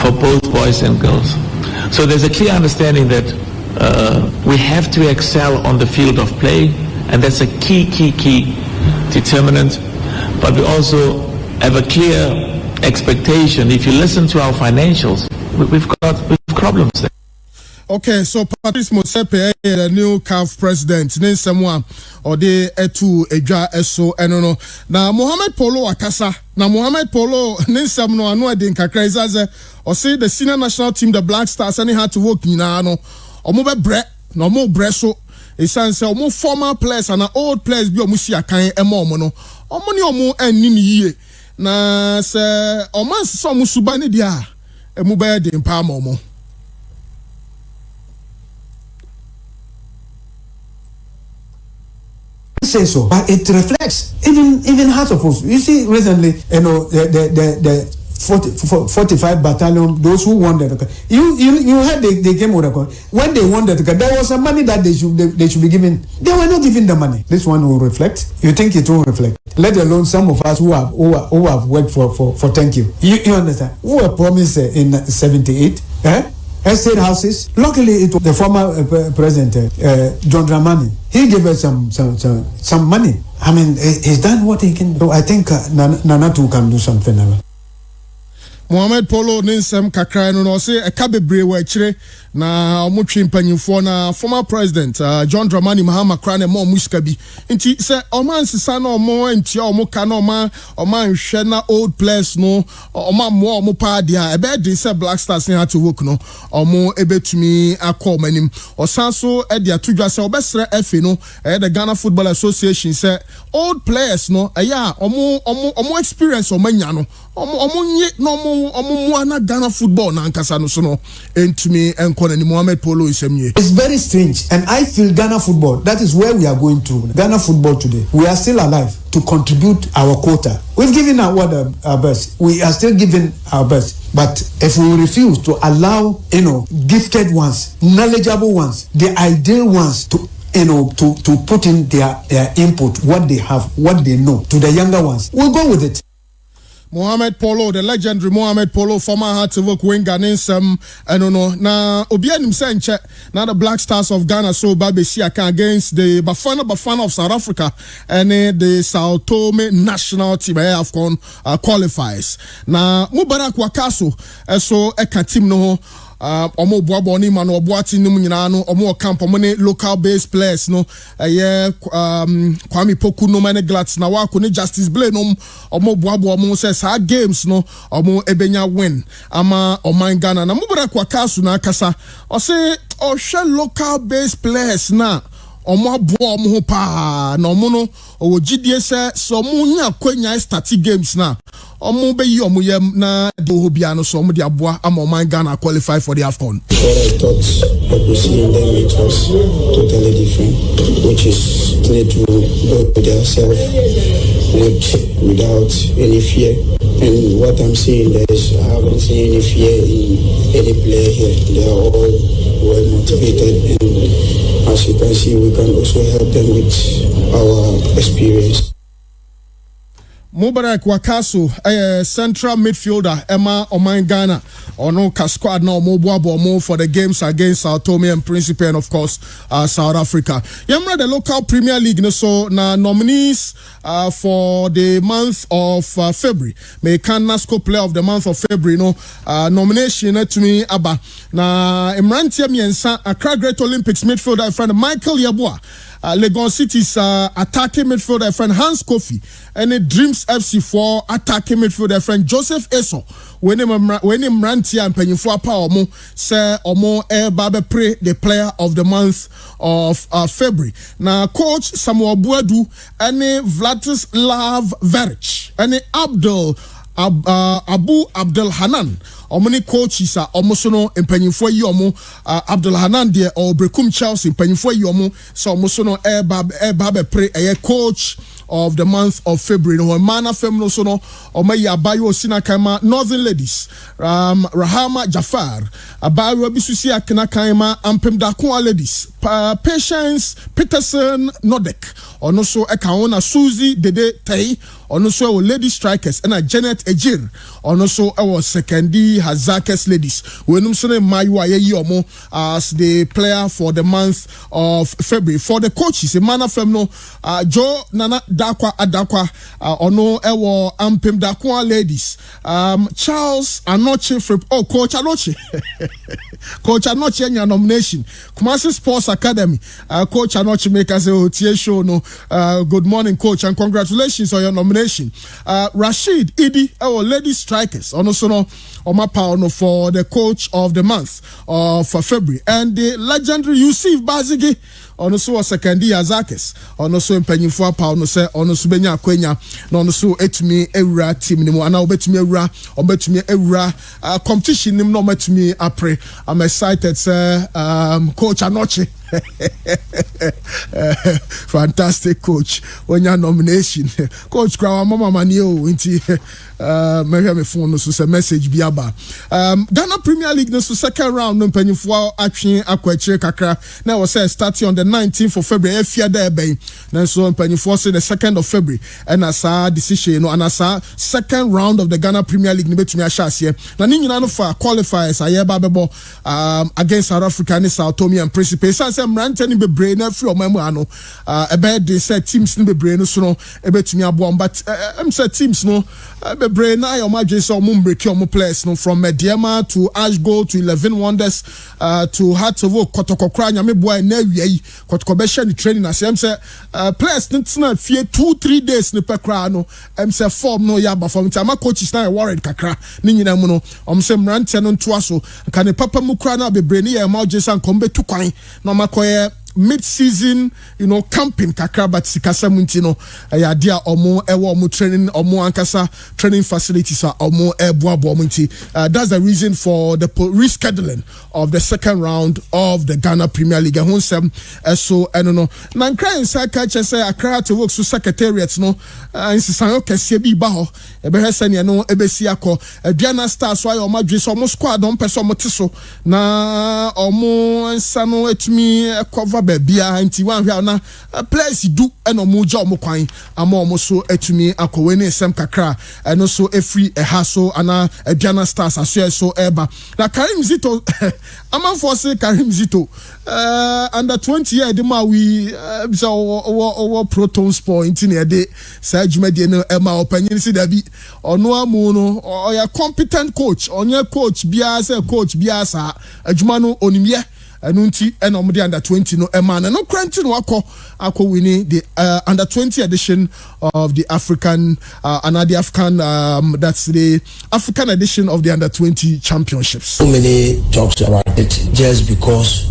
for both boys and girls. So there's a clear understanding that we have to excel on the field of play, and that's a key determinant. But we also have a clear expectation. If you listen to our financials, we've got problems there. Okay, so Patrice Motsepe, the new CAF president, name someone or the etu eja eso enono. Na Mohamed Polo akasa. Na Mohamed Polo name some no anu adi nkakra izaze. Or say the senior national team, the Black Stars, any had to work nina no. Omo be bre, no mo breso. Esan se omo former players and old players bi omo si akan emo omo no. Omo ni omo enni ni yie. Na se omo so omo suba ni dia. Emu be de mpa omo. Say so, but it reflects even Heart of Oaks. You see, recently, the 45 battalion, those who won the you heard they came with a when they won the there was some money that they should be given. They were not given the money. This one will reflect. You think it won't reflect? Let alone some of us who have worked for thank you. You understand? Who were promised in 78? Estate houses. Luckily, it was the former president, John Dramani. He gave us some money. I mean, he's done what he can do. I think Nanatu can do something else. Mohamed Polo ninsem kakra no say ekabebre wa chire na omutwe mpanyimfo na former president John Dramani Mahama kra na mo musika bi nti se oman sisa na omo ntia omo ka na oman hwe na old players no oman mo omo pa dia ebe de se Black Stars ni to work no omo ebetumi akọ manim osanso e de atodwa se obesre efe no the Ghana Football Association say old players no eya omo experience omanya no omo nye no omo na Ghana football na nkasa no so no entumi enkona ni Mohamed Polo isemye. It's very strange, and I feel Ghana football, that is where we are going to. Ghana football today, we are still alive to contribute our quota. We've given our best. We are still giving our best. But if we refuse to allow, gifted ones, knowledgeable ones, the ideal ones to put in their input, what they have, what they know, to the younger ones, we'll go with it. Mohamed Polo, the legendary Mohamed Polo, former Hearts of Oak winger, na Obianim Senche, now the Black Stars of Ghana, so Babe Siaka against the Bafana of South Africa, and the Sao Tome national team, AFCON qualifies. Na Mubarak Wakaso, so Eka team no. Omo boaboni man oboati num nyina no omo camp omo ne local based players no Kwame Poku no mane glats na wa ko ne Justice Blay no omo boabo omo say sa games no omo ebenya win ama oman Ghana na mubara kwa kasu na akasa o say o hwe local based players na omo abo omo ho pa na omo no o gidie say so omo nya kwanya start games na omo be yi omo yam na do bia no so omo de aboa ama oman Ghana qualify for the AFCON. What I thought I could see in them, it was totally different, which is need to go with themselves without any fear. And what I'm saying there is I haven't seen any fear in any player here. They are all well motivated, and as you can see, we can also help them with our experience. Mubarak Wakaso, central midfielder, Emma Oman Ghana, no squad now, Mobuabo for the games against Sao Tome and Principe, and of course, South Africa. Yamra, the local Premier League, so now nominees for the month of February. May Nasco player of the month of February, nomination to me, Abba. Na Imrantia Miensa, Accra Great Olympics midfielder, friend Michael Yabua. Legon City's attacking midfielder friend Hans Kofi and the Dreams FC for attacking midfielder friend Joseph Eso. When him Rantia and Penifua Paomo say Omo Babe Pre the player of the month of February. Now coach Samuel Buadu and Vladislav Veric and Abu Abdul Hanan. Omani coaches are almost no impanyinfo yi omo Abdul Hanan de or Brekum Chelsea impanyinfo yi omo so almost no eba pre coach of the month of February. No man afem no so no omayi abayo sinakama Northern Ladies Rahama Jafar abayo bisusi akina kaima ampem dakwa ladies Patience Peterson Nodek ono so ekaona Suzy Dede Tai ono so lady strikers and Janet Ejir ono so was secondary Hazakes ladies wenum so mayu ayi omo as the player for the month of February. For the coaches Emana Femno Joe Nana Dakwa Adakwa ono ewo ampem dakwa ladies Charles Anoche coach Anoche coach Anoche nya nomination Kumasi Sports Academy coach Anoche make us a show no good morning coach and congratulations on your nomination. Rashid Idi our lady strikers ono so no Omapa for the coach of the month of February, and the legendary Yusuf Bazigi ono so secondary Azakes ono so mpanyinfo apa ono se ono so benya akwenya na ono so etumi ewura team ni mu ana obetumi ewura competition nim no metumi apre. I'm excited sir. Coach Anoche fantastic coach when your nomination coach Krawa mama manio inti maybe me phone no so message biaba Ghana Premier League no so second round no mpanyinfo atwe akwachire kakra na was starting on the 19th of February efia there ben na so mpanyinfo say the 2nd of February and asa decision no and asa second round of the Ghana Premier League no betumi ahase na ni nyina no for qualifiers ayeba bebo against South Africa and Sao Tome and Principe Mrante ni bebre na free omamu ano ebe de say teams ni bebre no so no ebetumi abo but say teams no bebre na your match so mo break your players no from Mediema to Ashgold to 11 Wonders to Hearts of Oak Kotokokra nyame boy na wiai Kotokobesha ni training as say players na fie 2-3 days ni pekra no say form no ya ba form tama coaches na worried kakra ni nyina mu no say Mrante no ntoa so kan papa mu kra na bebre ni ya match so kombe tu kwan na mid-season, camping kakra but sikasa muntino ya dia omo ewo omo training omo ankasa training facilities are omo ebuabo munti. That's the reason for the rescheduling of the second round of the Ghana Premier League. So I don't know. Na cry inside catch say Accra to work so secretariat no insisan okese bi ba ho ebe hese ne no ebesi akọ Aduana Stars so ayo madwe so omo squad don person omo tiso na omo nsa no etumi cover bebia nti wan hwa na players do eno mo ja omo kwan ama omo so etumi akọwe ne sem kakra eno so efri ehaso ana Aduana Stars aso so eba na Karim Zito ama force Karim Zito under 20 year de ma we so Proton Sport in here de say jumade no ema opanyin si da bi ono amu no oya competent coach onye coach bia say coach bia sa adwuma no onimye Anunti and Omudi under 20 no Emana no cranty no ako winning the under 20 edition of the African that's the African edition of the under 20 championships. So many talks about it just because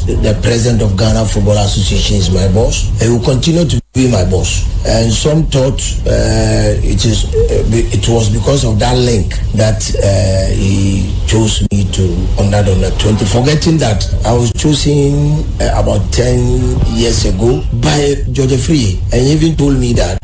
the president of Ghana Football Association is my boss. He will continue to be my boss. And some thought it was because of that link that he chose me to under 20, forgetting that I was chosen about 10 years ago by George Free, and he even told me that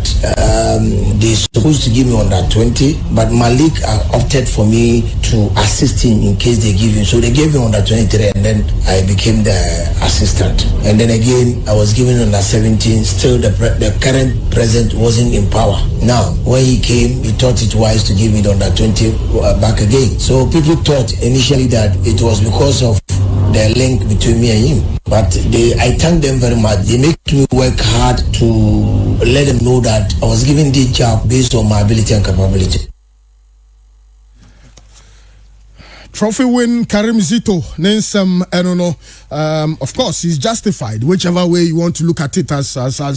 they supposed to give me under 20, but Malik opted for me to assist him in case they give him. So they gave me under 23, and then I became the assistant. And then again, I was given under 17. Still, the current president wasn't in power. Now, when he came, he thought it wise to give me the under 20 back again. So people thought initially that it was because of the link between me and him. But I thank them very much. They make me work hard to let them know that I was given this job based on my ability and capability. Trophy win Karim Zito Nensam Enono. Of course, he's justified, whichever way you want to look at it, as a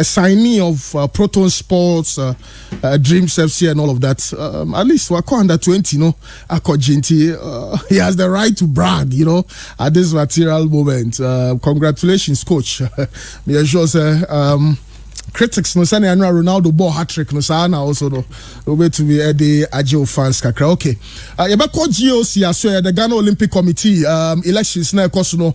signee of Proton Sports, Dreams FC, and all of that. At least Wako under 20, he has the right to brag, at this material moment. Congratulations, coach. Me sure say, critics no say na Ronaldo ball hat-trick no say na also no we to be the Agile fans kakra. Okay, you be call GOC as the Ghana Olympic Committee elections na ekoso no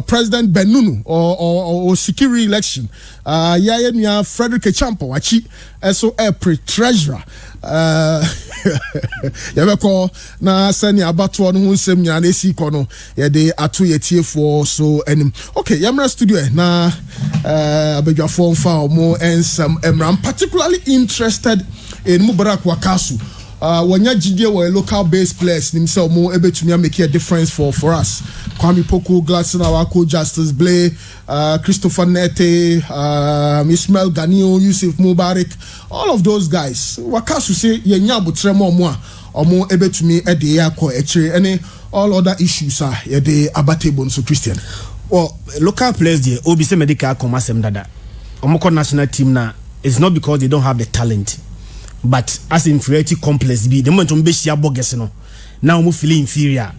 President Benunu or security election ya nua Frederick Echampo wachi so April treasurer you be call na sani abato no hu nsem nya na esi ko no ye de ato ye tie for so anim. Okay, yamra studio na abedwafo mfa mo ensam I'm particularly interested in Mubarak Wakasu. Wanya jidie were local based players himself mo ebetumi make a difference for us. Kwame Poku, Gladson Awako, Justice Blay, Christopher Nete, Ismail Ganio, Yusuf Mubarak, all of those guys. Wakasu say yenya butremo mo omo ebetumi ede yakọ echere any all other issues are yede abatable so Christian. Well, local players there obi say medical komasem dada. Omoko national team na it's not because they don't have the talent, but as inferiority complex be the moment be shia boges no now omo feel inferior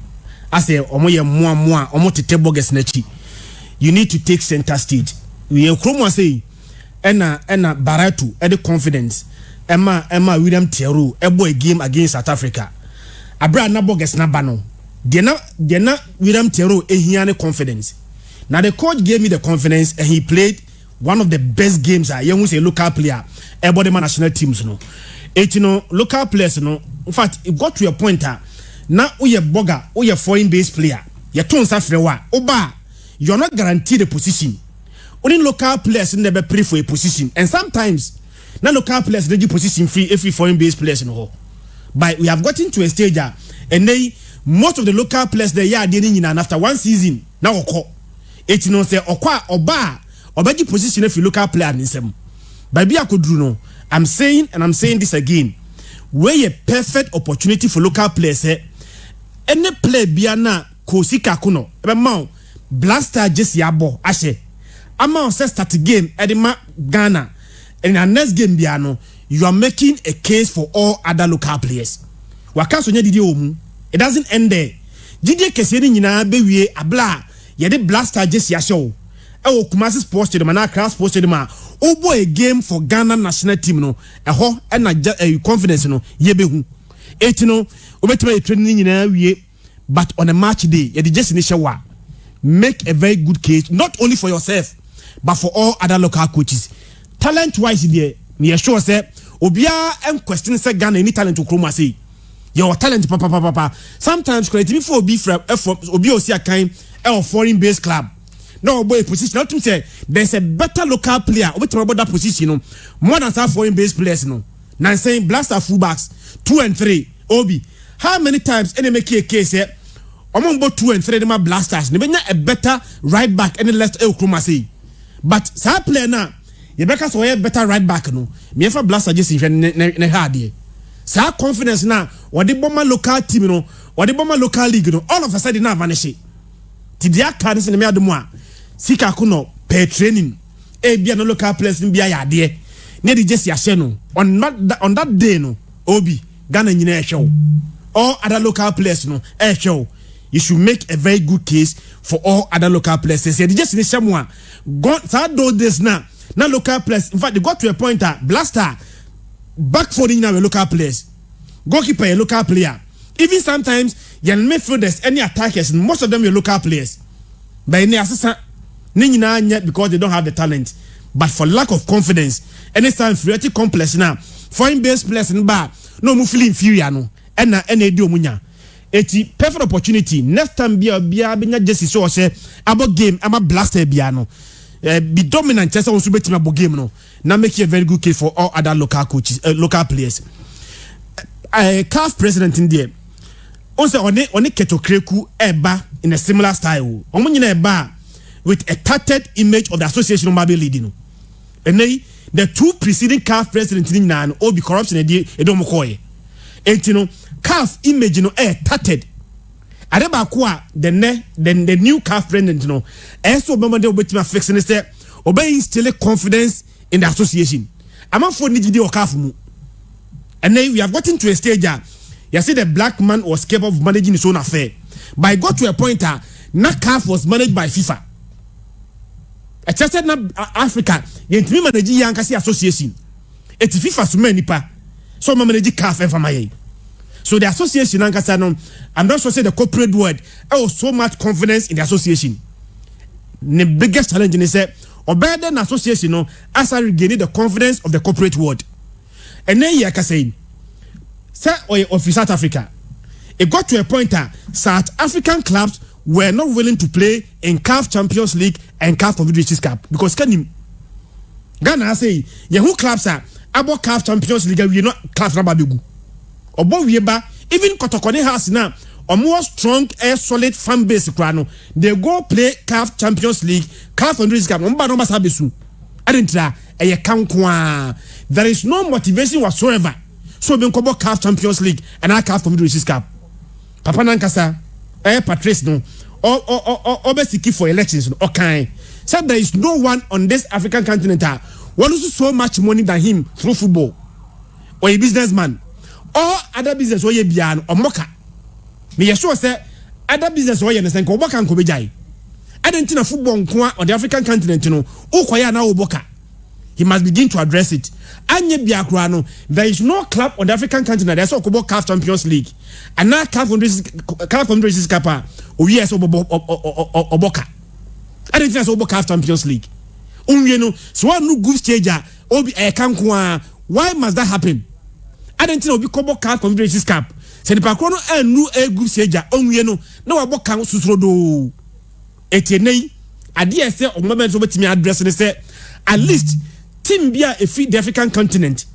as a omo ye moa omo tete boges na chi. You need to take center stage. We kromo say ena Baratu e the confidence Emma William Teru ebo a game against South Africa abra na boges na ba no de na William Teru ehia confidence. Now the coach gave me the confidence and he played one of the best games. You say local player, everybody national teams no. Local players no. In fact, it got to a point now we a boga, we a foreign based player. You turn safrewa, oba. You're not guaranteed a position. Only local players never pray for a position, and sometimes now local players they do position free if we foreign based players no. But we have gotten to a stage and most of the local players they are dealing in after one season now. Say okwa oba obaji position if you local player nisem baby akodru no. I'm saying this again, where a perfect opportunity for local players any play biana kosika kuno ebe blaster just yabo ashe ama on start game edema Ghana and our next game biano you are making a case for all other local players. Wakaso nya didi omu it doesn't end there. Didi kese ni nyina bewie abla yede blaster just ya show e Kumasi Sports Stadium na Accra Sports Stadium obo a game for Ghana national team no ho e na confidence no ye behu etino obetuma training nyina wie but on a match day yede just ni show make a very good case not only for yourself but for all other local coaches. Talent wise there me sure say obia em question say Ghana any talent to Kroma say your talent papa sometimes creative for obi from obi osi akan a foreign based club no boy position not to say there's a better local player about that position no more than some foreign based players no now saying blaster fullbacks 2 and 3 obi how many times any make a case here among both 2 and 3 them are blasters they be a better right back any left Kroma say but some player now you because we have better right back no me for blaster just ne hard here so confidence now what the bomber local team no what the bomber local league no all of a sudden now vanish tidia cards in the meadmoa sika kuno per training e bia no local players bia ya de ne di just ya no on that day no obi Ghana nyina e hwe all other local players no e hwe you should make a very good case for all other local players. Say they just in someone got that do this now local players in fact they got to a point that blaster back for the local players goalkeeper a local player even sometimes your midfielders any attackers most of them are local players but in the assistant because they don't have the talent but for lack of confidence any time inferiority complex now foreign based players in bar no mu feel inferior no ena edi omunya eti perfect opportunity next time bia benya jersey so say about game ama blaster bia no be dominant just also betima about game no now make a very good case for all other local coaches local players CAF president in there also on Ketokreku eba in a similar style omunyina eba with a tattered image of the association of Mbabe leading and the two preceding CAF presidents in nan all be corruption e do mokoye etino CAF image no tattered adeba ko a the new CAF president no so obama de obetima fix ne say obey instill confidence in the association amafo ni gidi o CAF mu and then we have gotten to a stage you see the black man was capable of managing his own affair but I got to a point na CAF was managed by FIFA. A church na Africa yentimi manage yankasi association eti FIFA so many pa so manage CAF ever my so the association yankasa no I'm not sure say the corporate world so much confidence in the association. The biggest challenge is say obey the association no as I regain the confidence of the corporate world and then you can say of South Africa it got to a point South African clubs were not willing to play in CAF Champions League and CAF Confederations Cup because can Ghana say who clubs are about CAF Champions League we not class number begu obo we ba even Kotokone has now a more strong solid fan base krano they go play CAF Champions League CAF Confederations Cup number sabesu adentra kankwa there is no motivation whatsoever so ben ko CAF Champions League and CAF Confederations Cup papa nankasa Patrice no obesiki for elections no okay said there is no one on this African continent who loses so much money than him through football or a businessman or other business or bian or moka me sure say other business or yen ko boka nko bejai adentina football nko on the African continent no ukoya na oboka he must begin to address it anye biakura no there is no club on the African continent that's all CAF Champions League and now CAF Confederations Cup o yes oboka adentina so CAF Champions League unwe no so one no good stage obi kanko why must that happen adentina obi CAF Confederations Cup se the pakro no anu a good stage unwe no na waboka susrodo etenei ade ese omama so betimi address ne say at least team bia e feed the African continent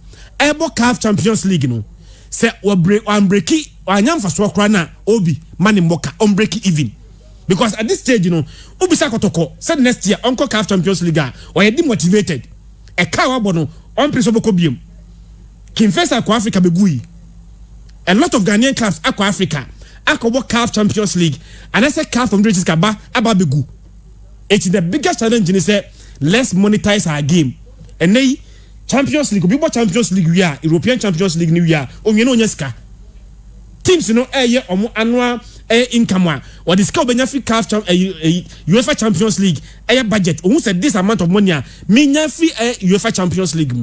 ebo CAF Champions League no say breaki anyamfa so kra na obi mani mboka on break even because at this stage you know ubisa kotoko said next year onko CAF Champions League or you demotivated e ka wa bono on preso boko biem Kimfesa kwa Africa begui a lot of Ghanaian clubs akwa Africa akobo CAF Champions League and I say CAF Confederations Cup aba begu it's the biggest challenge in say let's monetize our game and they Champions League people Champions League we are European Champions League new year onye no nyeska teams no omo annual income or the scope benefit CAF UEFA Champions League budget who said this amount of money menya free UEFA Champions League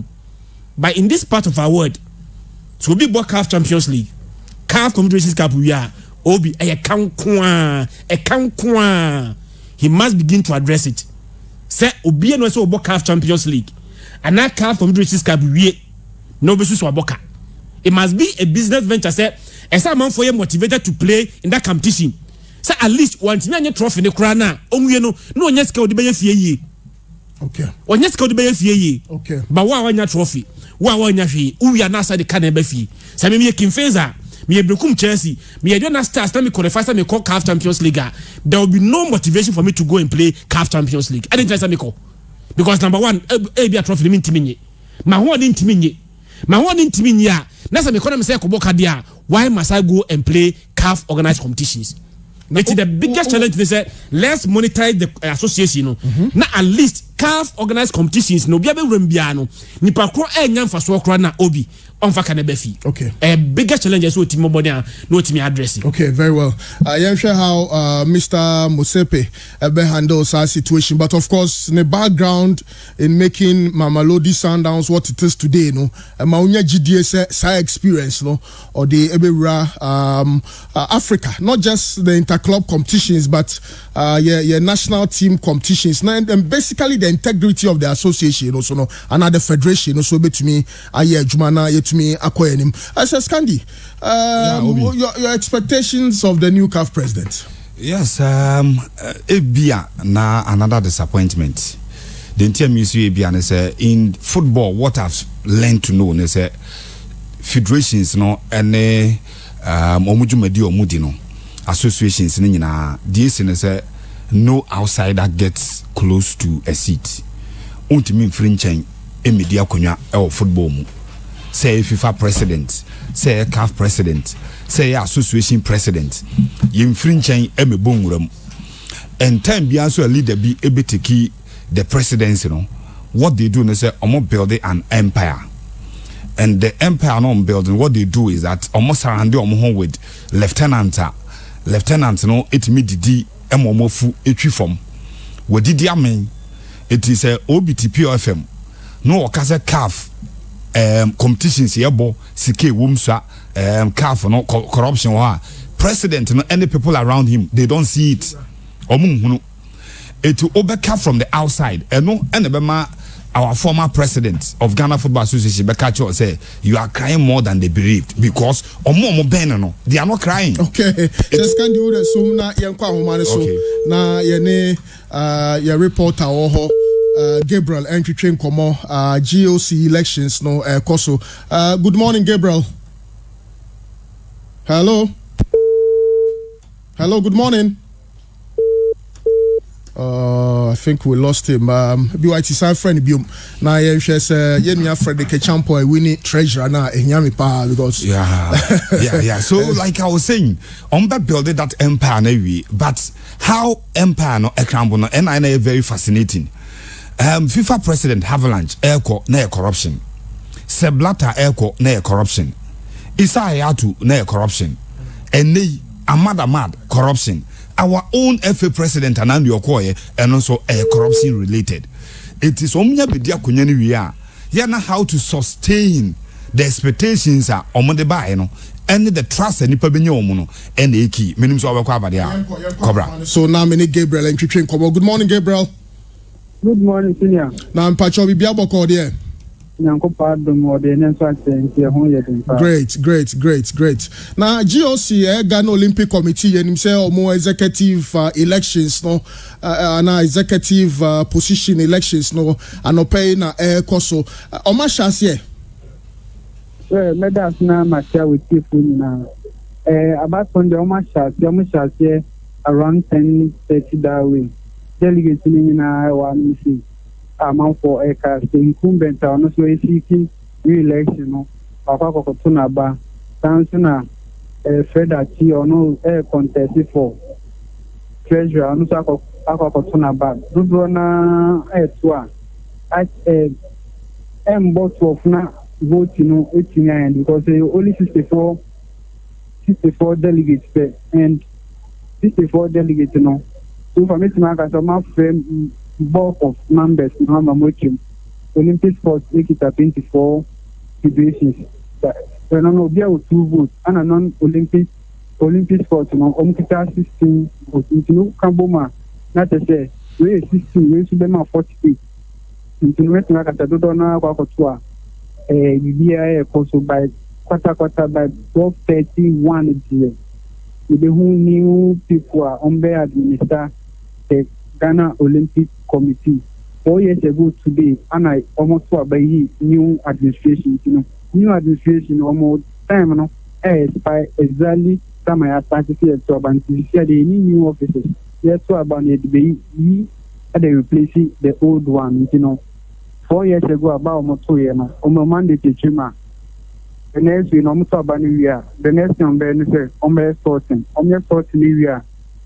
but in this part of our world to be CAF Champions League CAF Confederations Cup we are obi kankwa he must begin to address it say obi no say obo CAF Champions League and na CAF Confederations Cup we no be so aboka it must be a business venture say esa man for you motivated to play in that competition say at least one nya trophy ne kra na onwie no onya sika odi be fie yi okay onya sika odi be fie yi okay but wa nya trophy wa nya hwe uwi na sa de ka na be fie say me Kimfesa me Brekum Chelsea me Adona Stars na me qualify say me call CAF Champions League there will be no motivation for me to go and play CAF Champions League I didn't say me call because number one be a trophy me ntimi ma ho de ntimi nye na say me call me say ko boka dia why must I go and play CAF organized competitions it's the biggest challenge they say let's monetize the association no na at least CAF organized competitions no bia be wrem bia no nipa kro enya mfaso kro na obi on fa kana befi. Okay. A bigger challenge is what Timobody no team addressing. Okay, very well. I'm sure how Mr. Mosepe handles our situation, but of course, in the background in making Mamelodi Sundowns what it is today, no, Maunya GDS experience, no, or the Ebera Africa, not just the interclub competitions, but your national team competitions, and basically the integrity of the association, also, no, another federation, also, to me, Jumana, to me, Akoyenim. I said, Scandi, your expectations of the new CAF president? Yes, Ebia na another disappointment. The entire music Ebia is in football. What I've learned to know is federations no and omujumedi omudi no associations ni na this is no outsider gets close to a seat. Untimi mfrinchen emedia konwa e football mu. Say FIFA president, say CAF president, say association president. Yim frinchen emebonguram. And time be also a leader be able to key the presidency, you know. What they do is say almost building an empire. And the empire non building, what they do is that almost surround them with lieutenant, no, it me didi emomofu etwi form. What did you mean? It is a OBTPFM. No, okaze CAF competitions yebo sike wumsa CAF no corruption wa president no any people around him they don't see it. Omunhunu. It will overcome from the outside. No, and our former president of Ghana Football Association, Bekacho, say you are crying more than they believed because no, they are not crying. Okay, just can do that. So na yankwa humane so na yene your reporter oho Gabriel entry train komo GOC elections no koso. Good morning, Gabriel. Hello. Good morning. I think we lost him. BYT San friend Bium. Now yeah, Yenya Frederick Champo winning treasurer now in Yami Pa because yeah. So like I was saying, building that empire maybe, but how empire no ekrambo no and very fascinating. FIFA president Havelange airco na corruption. Seblata airco na corruption. Isaiatu na corruption. And they mad corruption. Our own FA president Anandi Okoye and also corruption related. It is omnya bedia kunyani we are. Yana how to sustain the expectations are omode ba no and the trust and nipabenye omuno and the key. Meaning so abakwa badia. Cobra. So now many Gabriel and Kitchen Kobo. Good morning, Gabriel. Good morning, senior. Now I'm Pacho Bibiabo Cordier. Great. Now GOC Ghana Olympic Committee and himself more executive elections no na executive position elections no and pay na koso oma chance medals na macha with people na about Sunday oma chance around 10:30 that way delegates na one see amount for a cast incumbent on also seeking re-election no papa kotunaba sansuna Fredati or no contest for treasurer on so kotunaba dudrona etwa at bot of na vote no 89 because only 64 delegates there and 64 delegates no so for me to make as my frame bulk of members now I'm Olympic sports make it 24 federations. When no be with 2 votes and a non-Olympic sports no 16 votes. Into Kamboma not to say we 16 we should be 48. Into we to make a do na kwa kwa BBI also by quarter by 12:31 year. The who new people are on the administer the Ghana Olympic Committee 4 years ago today, and I almost saw by new administration. New administration almost time no expire exactly time I started here to about the new officers. Yes, so about it be they replacing the old one. 4 years ago about almost 2 years now. Monday to Chima. The next we almost about New Year. The next number is sorting area.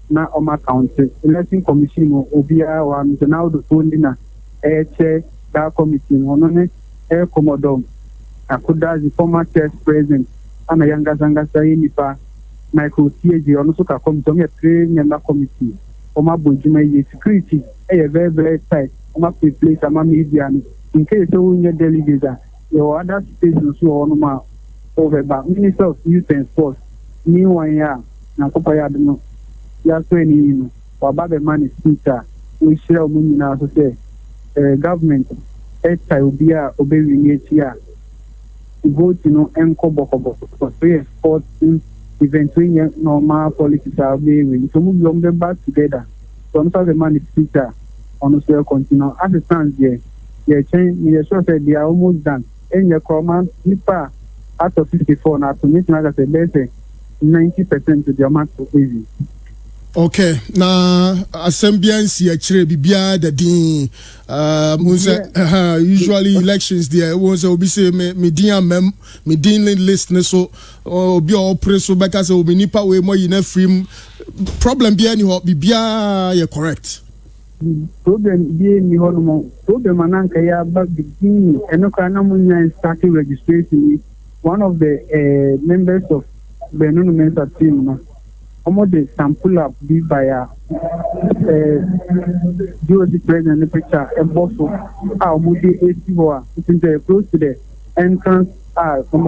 Na oma county election commission obia wa now the phone na chair that committee ono ne commodo Akuda, the former chess president, and a younger Zangasa Nipa, Michael T.J. also come to a 3-member committee. Oma Bujima security, very, very tight. Oma place a media in case you daily visa. Your other stations so on over about Minister of Youth and Sports. Meanwhile, yeah, Nakopaya no. Yasweni, or Baba Money Speaker, we share money now to say, government, Esta will be a obeying here. Vote, Enko Boko, for 3 sports eventually normal politics are being so move long them back together. So I'm sorry, the money speaker on the spell continue. As it stands here, sure said they are almost done. And your command, Nipa, out of 54 now to meet like I said, let's say 90% to the amount of easy. Okay, na assembliance ya chire bibia the din usually elections there was obi say me din list ne so obi opre so beka say obi nipa we mo yi na free problem bia ni ho bibia ya correct problem bia ni ho no problem ananka ya ba begin eno kana munya starting registration. One of the members of Benunu Mensa team no almost the sample up be by a DOD president in the picture and also our moody AC4 it's close to the entrance from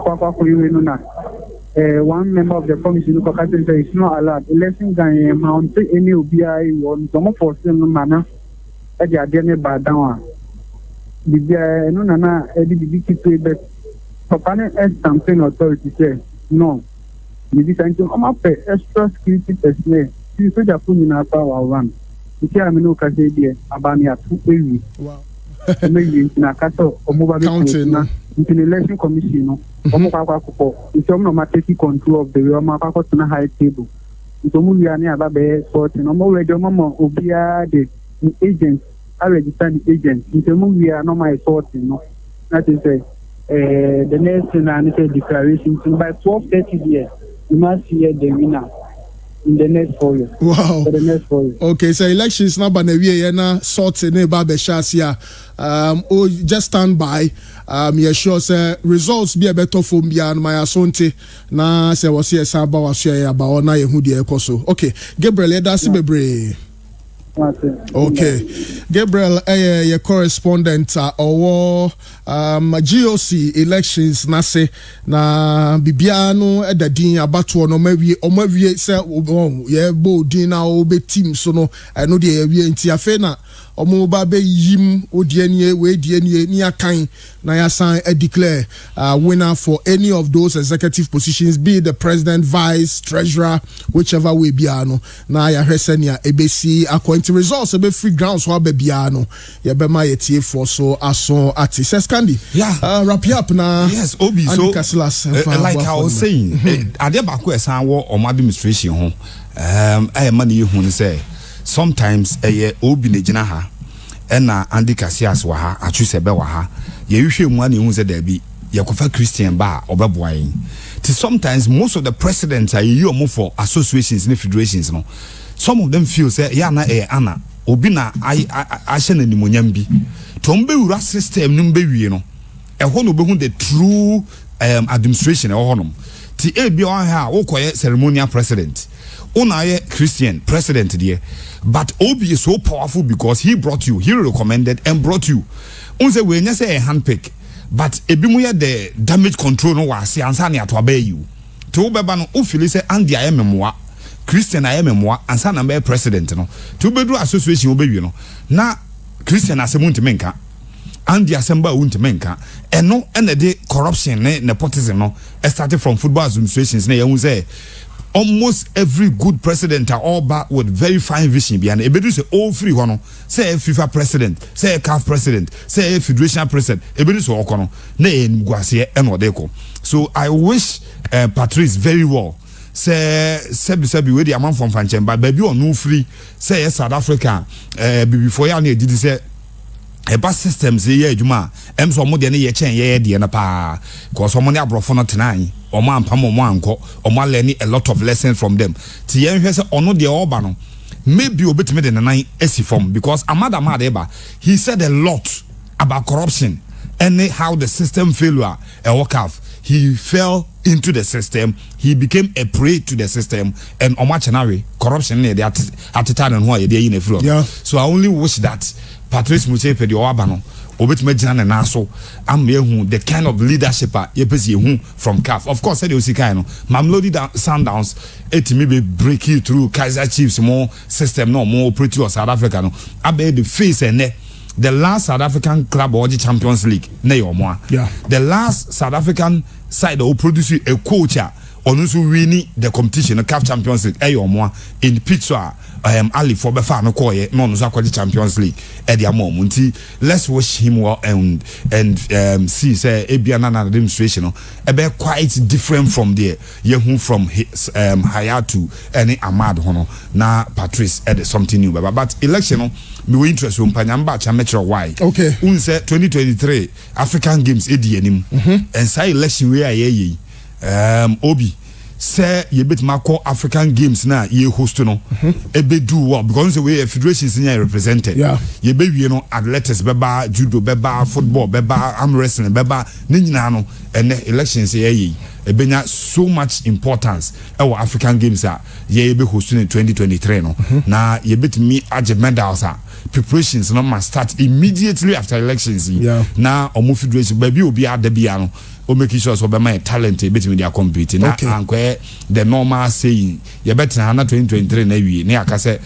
one member of the commission is not allowed election guy mount any OBI one some for some manner at the agenda by down the no nana Eddie but Papa S campaign authority say no. Maybe something extra security personnel. You say that in our power one. You see, I mean, no case there. Abania 2 area. Wow. Maybe in a castle or mobile counting in the election commission. No, it's almost taking control of the real market on a high table. It's almost near about sorting. No more radio, mama, Obia, the agents. I registered the agents. It's almost we are not my sorting. No, that is the next and declaration by 12:30 years. You must hear the winner in the next 4 years. Wow. For the next 4 years. Okay, so elections now, but we na sort in Babe Shasia. Just stand by. Yeah, sure, say results be a better for me and my asonte. Na say was here Saba was share about na Yehudi Ekoso. Okay, Gabriel, that's bebre. Okay, Gabriel, your correspondent or GOC elections na se na bibiano edadin abato no mawie se ye bo din na obe team so no no de wie nti afe na omo ba be yim odianie we dianie ni akan na ya san declare winner for any of those executive positions, be it the president, vice, treasurer, whichever way biano na ya hwesenia ebesi according results be free grounds so abebiano ya be ma yetie for so aso ati Candy. Yeah. Wrap up na. Yes, Obi. So like I was saying, ade ba ko esan wo o administration ho. Man you hu say sometimes Obi ne gina ha na Andy Cassias wa ha atwuse be wa ha. Ye hwehwe mu ane hu say da bi ye kofa Christian ba obeboa yin. Sometimes most of the presidents are you for associations and federations no. Some of them feel say ya na ana obi na I share animonyam bi. Tombe ura system numbe wie no ehɔ no behun the true administration ehɔ no ti ebi on ha wo koye ceremonial president una ye Christian president there, but Obi is so powerful because he brought you, he recommended and brought you unse we nya say a handpick, but ebi mu ye the damage control no wa se ansa ne ato aba you to wo beba no o feel say andi ayememoa Christian ayememoa ansa na be president no to bedu association obewie no na Christian asemu ntimenka and the assembly ntimenka eno ene de corruption ne nepotism no started from football administrations na you say almost every good president are all back with very fine vision behind ebedu say all free hono say FIFA president, say CAF president, say federation president ebedu so okono na enguase eno de ko. So I wish Patrice very well. Say sebi we the amount from Fanchen, but baby on no free say South Africa before ya na did say eba systems ye adwuma em so mo de na ye chen ye de na pa cause so mo ne abrofo no tenan o mo ampam o mo anko o mo learn a lot of lessons from them ti ye hwe say ono de oba no maybe obetime de nan esi form because amada eba he said a lot about corruption how the system failure work out. He fell into the system. He became a prey to the system, and omachanari corruption near the attitude and why they in a floor. Yeah. So I only wish that Patrice Motsepe the Obano obetime jina na so am the kind of leadership yepesi from CAF. Of course, said you see kind no Mamelodi Sundowns etimi be break you through Kaizer Chiefs more system no more operative or South Africa no abe the face and the last South African club or the Champions League na yomo. Yeah. The last South African side who produce a coach on also winning the competition the CAF Champions League yomo in picture Ali for befa no call no no the Champions League munti. Let's wish him well and see say ebiana na demonstration no ebe quite different from there yehu from Hayatu any Ahmad hono na Patrice something new but election no me we interest in panyamba cha metro why okay unse 2023 African Games edi anim and say election we aye obi say ye bit mako African Games na ye host no ebe do well because the way federations in represented ye be we no athletics beba judo beba football beba arm wrestling beba ni nyina no and elections ye ebenya so much importance our African Games ye be hosting in 2023 no na ye bit me age medals preparations no must start immediately after elections na omo federation baby obi adabia no o make sure so be my talent bit me dia compete na ankwe the normal saying ye better na 2023 na wie na akase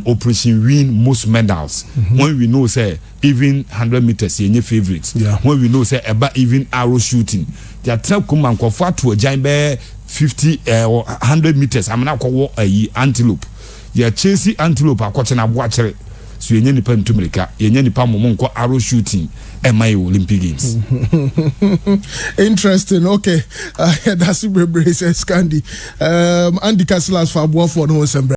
operation win most medals when we know say even 100 meters ye favorites when we know say eba even arrow shooting they are tell come and for to giant be 50 or 100 meters am na ko antelope ye chase antelope akoche na boakere so yenye nipa ntumrika yenye nipa momo nko arrow shooting my Olympic Games. Interesting. Okay, that's Scandi. Andy Castles for 1 for no